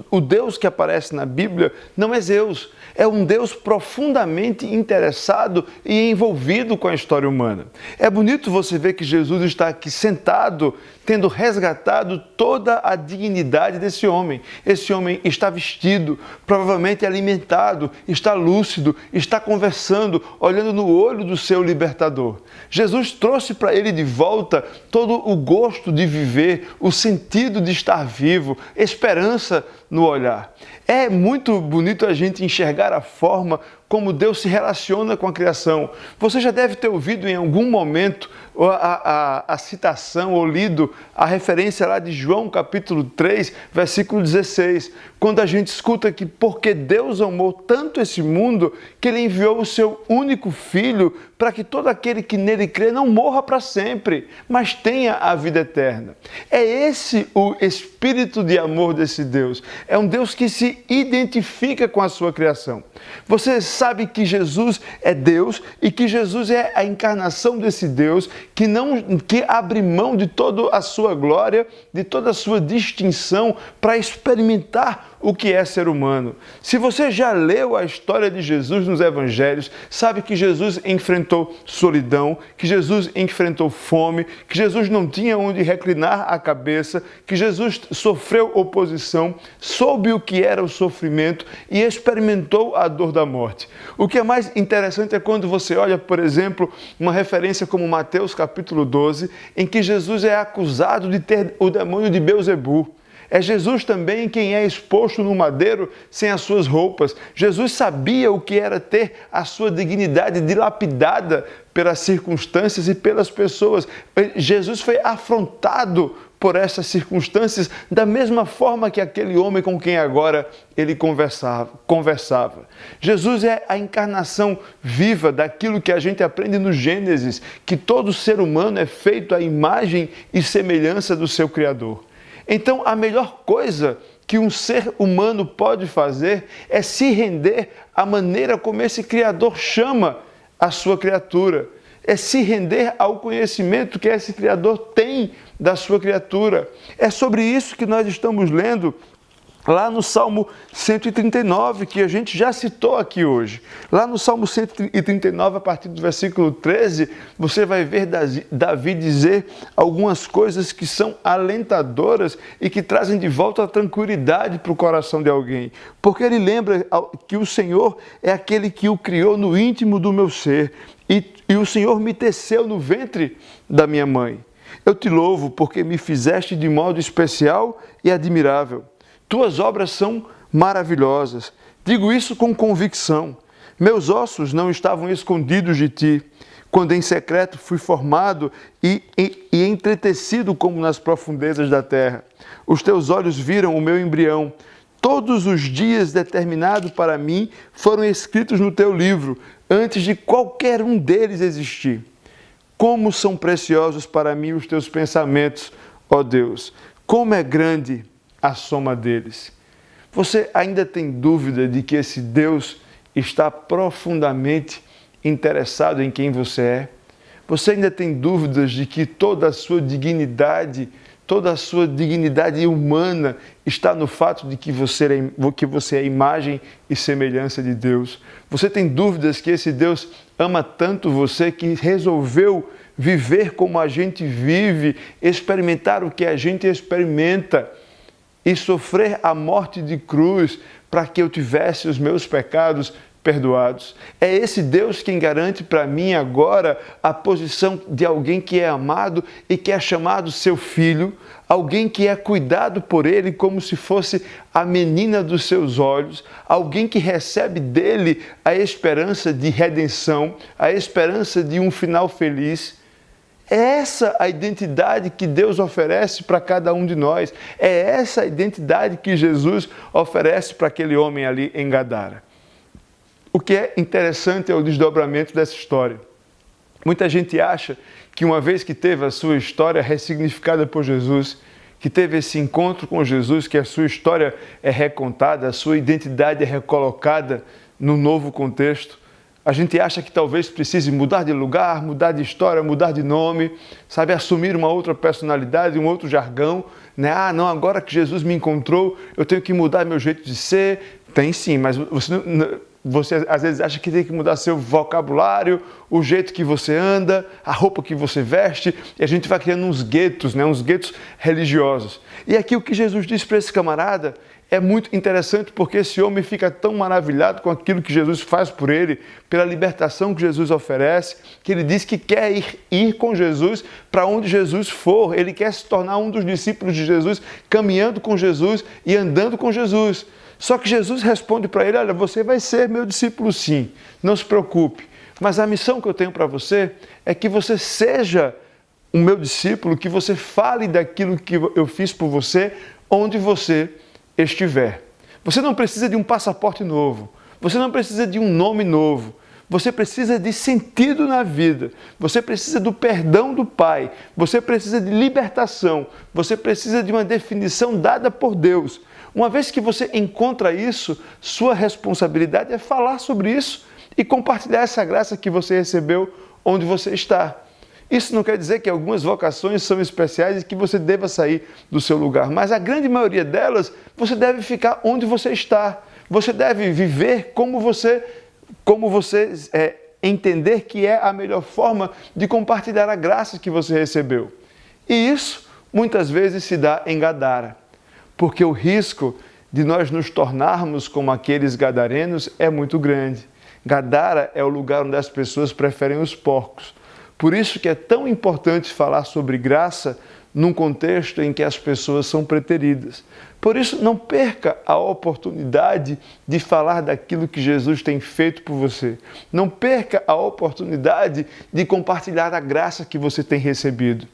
O Deus que aparece na Bíblia não é Zeus, é um Deus profundamente interessado e envolvido com a história humana. É bonito você ver que Jesus está aqui sentado, tendo resgatado toda a dignidade desse homem. Esse homem está vestido, provavelmente alimentado, está lúcido, está conversando, olhando no olho do seu libertador. Jesus trouxe para ele de volta todo o gosto de viver, o sentido de estar vivo, esperança no olhar. É muito bonito a gente enxergar a forma como Deus se relaciona com a criação. Você já deve ter ouvido em algum momento a citação ou lido a referência lá de João capítulo 3, versículo 16, quando a gente escuta que porque Deus amou tanto esse mundo que Ele enviou o seu único Filho para que todo aquele que nele crê não morra para sempre, mas tenha a vida eterna. É esse o espírito de amor desse Deus. É um Deus que se identifica com a sua criação. Você sabe que Jesus é Deus e que Jesus é a encarnação desse Deus que abre mão de toda a sua glória, de toda a sua distinção para experimentar o que é ser humano. Se você já leu a história de Jesus nos evangelhos, sabe que Jesus enfrentou solidão, que Jesus enfrentou fome, que Jesus não tinha onde reclinar a cabeça, que Jesus sofreu oposição, soube o que era o sofrimento e experimentou a dor da morte. O que é mais interessante é quando você olha, por exemplo, uma referência como Mateus capítulo 12, em que Jesus é acusado de ter o demônio de Belzebu. É Jesus também quem é exposto no madeiro sem as suas roupas. Jesus sabia o que era ter a sua dignidade dilapidada pelas circunstâncias e pelas pessoas. Jesus foi afrontado por essas circunstâncias da mesma forma que aquele homem com quem agora ele conversava. Jesus é a encarnação viva daquilo que a gente aprende no Gênesis, que todo ser humano é feito à imagem e semelhança do seu Criador. Então, a melhor coisa que um ser humano pode fazer é se render à maneira como esse Criador chama a sua criatura. É se render ao conhecimento que esse Criador tem da sua criatura. É sobre isso que nós estamos lendo lá no Salmo 139, que a gente já citou aqui hoje. Lá no Salmo 139, a partir do versículo 13, você vai ver Davi dizer algumas coisas que são alentadoras e que trazem de volta a tranquilidade para o coração de alguém. Porque ele lembra que o Senhor é aquele que o criou no íntimo do meu ser e o Senhor me teceu no ventre da minha mãe. Eu te louvo porque me fizeste de modo especial e admirável. Tuas obras são maravilhosas. Digo isso com convicção. Meus ossos não estavam escondidos de ti, quando em secreto fui formado e entretecido como nas profundezas da terra. Os teus olhos viram o meu embrião. Todos os dias determinados para mim foram escritos no teu livro, antes de qualquer um deles existir. Como são preciosos para mim os teus pensamentos, ó Deus! Como é grande a soma deles. Você ainda tem dúvida de que esse Deus está profundamente interessado em quem você é? Você ainda tem dúvidas de que toda a sua dignidade humana está no fato de que você é imagem e semelhança de Deus? Você tem dúvidas que esse Deus ama tanto você que resolveu viver como a gente vive, experimentar o que a gente experimenta, e sofrer a morte de cruz para que eu tivesse os meus pecados perdoados? É esse Deus quem garante para mim agora a posição de alguém que é amado e que é chamado seu filho, alguém que é cuidado por ele como se fosse a menina dos seus olhos, alguém que recebe dele a esperança de redenção, a esperança de um final feliz. É essa a identidade que Deus oferece para cada um de nós. É essa a identidade que Jesus oferece para aquele homem ali em Gadara. O que é interessante é o desdobramento dessa história. Muita gente acha que uma vez que teve a sua história ressignificada por Jesus, que teve esse encontro com Jesus, que a sua história é recontada, a sua identidade é recolocada num novo contexto, a gente acha que talvez precise mudar de lugar, mudar de história, mudar de nome, sabe, assumir uma outra personalidade, um outro jargão, né? Ah, não, agora que Jesus me encontrou, eu tenho que mudar meu jeito de ser. Tem sim, mas você às vezes acha que tem que mudar seu vocabulário, o jeito que você anda, a roupa que você veste, e a gente vai criando uns guetos, né? Uns guetos religiosos. E aqui o que Jesus disse para esse camarada é muito interessante, porque esse homem fica tão maravilhado com aquilo que Jesus faz por ele, pela libertação que Jesus oferece, que ele diz que quer ir com Jesus para onde Jesus for. Ele quer se tornar um dos discípulos de Jesus, caminhando com Jesus e andando com Jesus. Só que Jesus responde para ele: olha, você vai ser meu discípulo sim, não se preocupe. Mas a missão que eu tenho para você é que você seja o meu discípulo, que você fale daquilo que eu fiz por você, onde você estiver. Você não precisa de um passaporte novo, você não precisa de um nome novo, você precisa de sentido na vida, você precisa do perdão do Pai, você precisa de libertação, você precisa de uma definição dada por Deus. Uma vez que você encontra isso, sua responsabilidade é falar sobre isso e compartilhar essa graça que você recebeu onde você está. Isso não quer dizer que algumas vocações são especiais e que você deva sair do seu lugar, mas a grande maioria delas, você deve ficar onde você está. Você deve viver como você entender que é a melhor forma de compartilhar a graça que você recebeu. E isso, muitas vezes, se dá em Gadara, porque o risco de nós nos tornarmos como aqueles gadarenos é muito grande. Gadara é o lugar onde as pessoas preferem os porcos. Por isso que é tão importante falar sobre graça num contexto em que as pessoas são preteridas. Por isso, não perca a oportunidade de falar daquilo que Jesus tem feito por você. Não perca a oportunidade de compartilhar a graça que você tem recebido.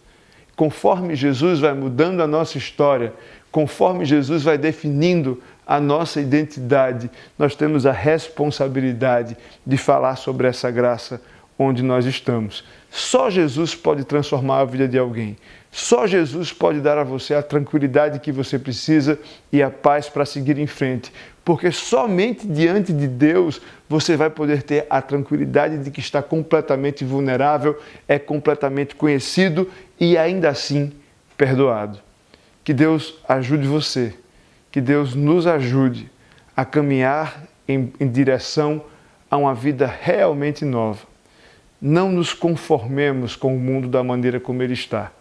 Conforme Jesus vai mudando a nossa história, conforme Jesus vai definindo a nossa identidade, nós temos a responsabilidade de falar sobre essa graça onde nós estamos. Só Jesus pode transformar a vida de alguém. Só Jesus pode dar a você a tranquilidade que você precisa e a paz para seguir em frente, porque somente diante de Deus você vai poder ter a tranquilidade de que está completamente vulnerável, é completamente conhecido e ainda assim perdoado. Que Deus ajude você, que Deus nos ajude a caminhar em direção a uma vida realmente nova. Não nos conformemos com o mundo da maneira como ele está,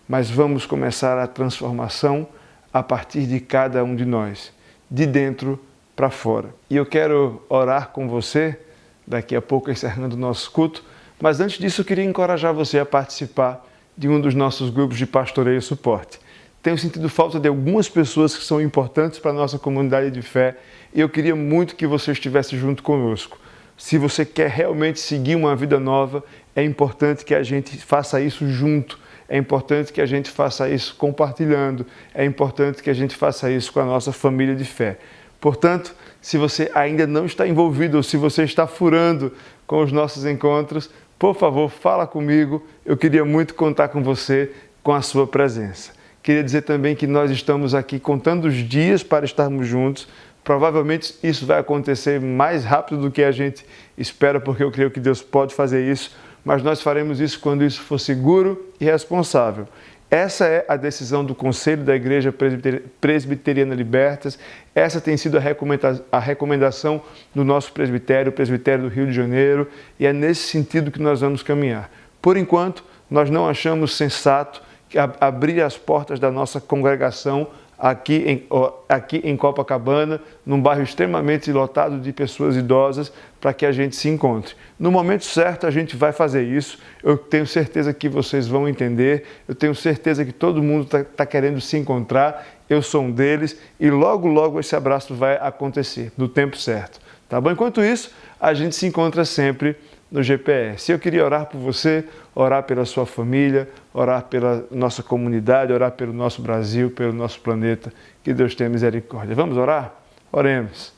mas vamos começar a transformação a partir de cada um de nós, de dentro para fora. E eu quero orar com você, daqui a pouco encerrando o nosso culto, mas antes disso eu queria encorajar você a participar de um dos nossos grupos de pastoreio e suporte. Tenho sentido falta de algumas pessoas que são importantes para a nossa comunidade de fé e eu queria muito que você estivesse junto conosco. Se você quer realmente seguir uma vida nova, é importante que a gente faça isso junto. É importante que a gente faça isso compartilhando. É importante que a gente faça isso com a nossa família de fé. Portanto, se você ainda não está envolvido ou se você está furando com os nossos encontros, por favor, fala comigo. Eu queria muito contar com você, com a sua presença. Queria dizer também que nós estamos aqui contando os dias para estarmos juntos. Provavelmente isso vai acontecer mais rápido do que a gente espera, porque eu creio que Deus pode fazer isso, mas nós faremos isso quando isso for seguro e responsável. Essa é a decisão do Conselho da Igreja Presbiteriana Libertas, essa tem sido a recomendação do nosso presbitério, o Presbitério do Rio de Janeiro, e é nesse sentido que nós vamos caminhar. Por enquanto, nós não achamos sensato abrir as portas da nossa congregação aqui em Copacabana, num bairro extremamente lotado de pessoas idosas, para que a gente se encontre. No momento certo, a gente vai fazer isso. Eu tenho certeza que vocês vão entender. Eu tenho certeza que todo mundo está querendo se encontrar. Eu sou um deles e logo, logo esse abraço vai acontecer, no tempo certo. Tá bom? Enquanto isso, a gente se encontra sempre no GPS. Eu queria orar por você, orar pela sua família, orar pela nossa comunidade, orar pelo nosso Brasil, pelo nosso planeta. Que Deus tenha misericórdia. Vamos orar? Oremos.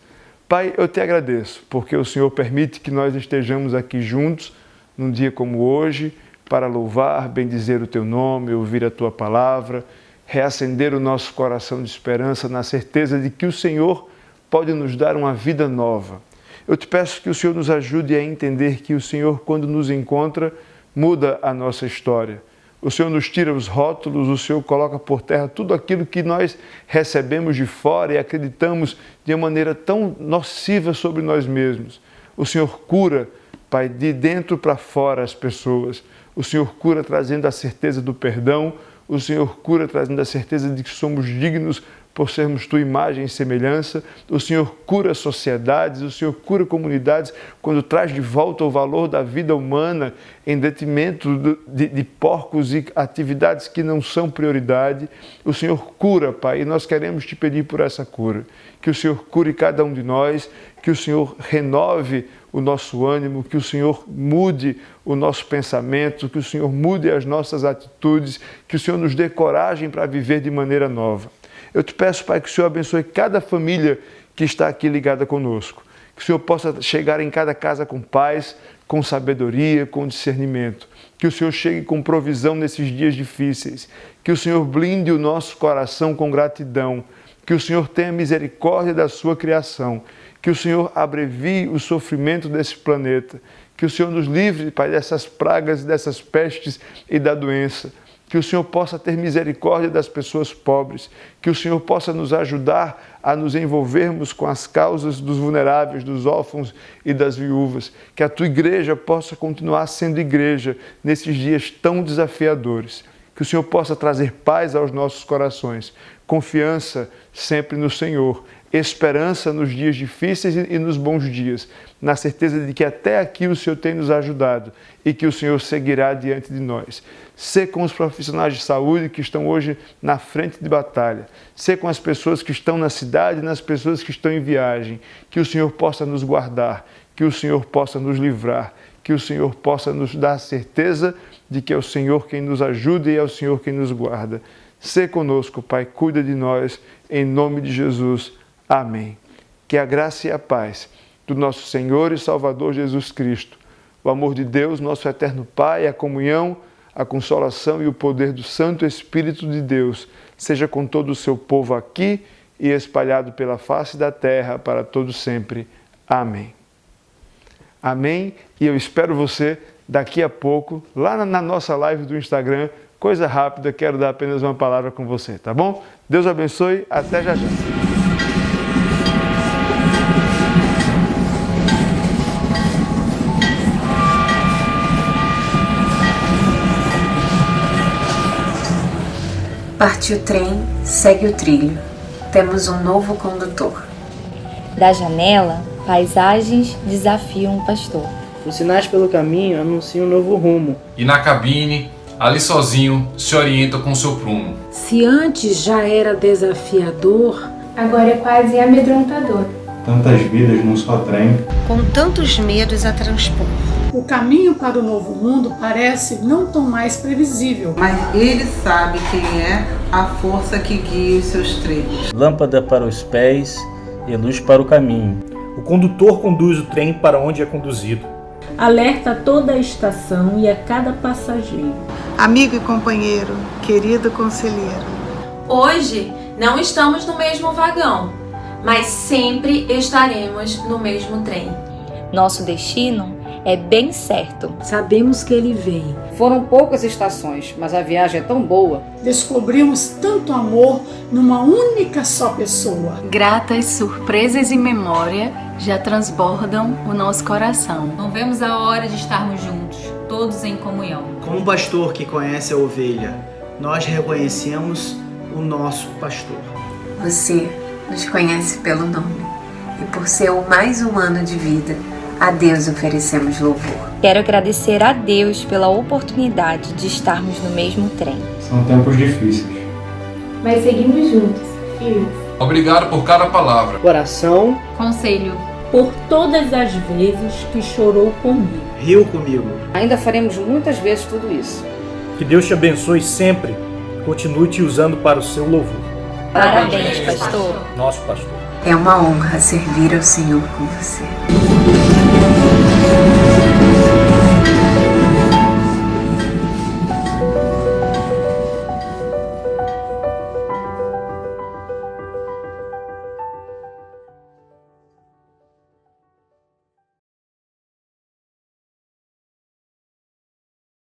Pai, eu te agradeço, porque o Senhor permite que nós estejamos aqui juntos, num dia como hoje, para louvar, bendizer o teu nome, ouvir a tua palavra, reacender o nosso coração de esperança na certeza de que o Senhor pode nos dar uma vida nova. Eu te peço que o Senhor nos ajude a entender que o Senhor, quando nos encontra, muda a nossa história. O Senhor nos tira os rótulos, o Senhor coloca por terra tudo aquilo que nós recebemos de fora e acreditamos de uma maneira tão nociva sobre nós mesmos. O Senhor cura, Pai, de dentro para fora as pessoas. O Senhor cura trazendo a certeza do perdão. O Senhor cura trazendo a certeza de que somos dignos por sermos tua imagem e semelhança. O Senhor cura sociedades, o Senhor cura comunidades quando traz de volta o valor da vida humana em detrimento de porcos e atividades que não são prioridade. O Senhor cura, Pai, e nós queremos te pedir por essa cura. Que o Senhor cure cada um de nós, que o Senhor renove o nosso ânimo, que o Senhor mude o nosso pensamento, que o Senhor mude as nossas atitudes, que o Senhor nos dê coragem para viver de maneira nova. Eu te peço, Pai, que o Senhor abençoe cada família que está aqui ligada conosco. Que o Senhor possa chegar em cada casa com paz, com sabedoria, com discernimento. Que o Senhor chegue com provisão nesses dias difíceis. Que o Senhor blinde o nosso coração com gratidão. Que o Senhor tenha misericórdia da sua criação. Que o Senhor abrevie o sofrimento desse planeta. Que o Senhor nos livre, Pai, dessas pragas, dessas pestes e da doença. Que o Senhor possa ter misericórdia das pessoas pobres, que o Senhor possa nos ajudar a nos envolvermos com as causas dos vulneráveis, dos órfãos e das viúvas, que a tua igreja possa continuar sendo igreja nesses dias tão desafiadores, que o Senhor possa trazer paz aos nossos corações, confiança sempre no Senhor, esperança nos dias difíceis e nos bons dias, na certeza de que até aqui o Senhor tem nos ajudado e que o Senhor seguirá diante de nós. Sê com os profissionais de saúde que estão hoje na frente de batalha. Sê com as pessoas que estão na cidade e nas pessoas que estão em viagem. Que o Senhor possa nos guardar, que o Senhor possa nos livrar, que o Senhor possa nos dar a certeza de que é o Senhor quem nos ajuda e é o Senhor quem nos guarda. Sê conosco, Pai, cuida de nós, em nome de Jesus. Amém. Que a graça e a paz do nosso Senhor e Salvador Jesus Cristo, o amor de Deus, nosso eterno Pai, a comunhão, a consolação e o poder do Santo Espírito de Deus seja com todo o seu povo aqui e espalhado pela face da terra para todo sempre. Amém. Amém. E eu espero você daqui a pouco, lá na nossa live do Instagram. Coisa rápida, quero dar apenas uma palavra com você, tá bom? Deus abençoe, até já já. Parte o trem, segue o trilho. Temos um novo condutor. Da janela, paisagens desafiam o pastor. Os sinais pelo caminho anunciam um novo rumo. E na cabine, ali sozinho, se orienta com seu prumo. Se antes já era desafiador, agora é quase amedrontador. Tantas vidas num só trem. Com tantos medos a transpor. O caminho para o novo mundo parece não tão mais previsível. Mas ele sabe quem é a força que guia os seus trilhos. Lâmpada para os pés e luz para o caminho. O condutor conduz o trem para onde é conduzido. Alerta toda a estação e a cada passageiro. Amigo e companheiro, querido conselheiro. Hoje não estamos no mesmo vagão, mas sempre estaremos no mesmo trem. Nosso destino é bem certo. Sabemos que ele vem. Foram poucas estações, mas a viagem é tão boa. Descobrimos tanto amor numa única só pessoa. Gratas surpresas e memória já transbordam o nosso coração. Não vemos a hora de estarmos juntos, todos em comunhão. Como um pastor que conhece a ovelha, nós reconhecemos o nosso pastor. Você nos conhece pelo nome e por seu mais um ano de vida, a Deus oferecemos louvor. Quero agradecer a Deus pela oportunidade de estarmos no mesmo trem. São tempos difíceis, mas seguimos juntos, firmes. Obrigado por cada palavra, coração, conselho, por todas as vezes que chorou comigo, riu comigo. Ainda faremos muitas vezes tudo isso. Que Deus te abençoe sempre e continue te usando para o seu louvor. Parabéns, pastor. Nosso pastor. É uma honra servir ao Senhor com você.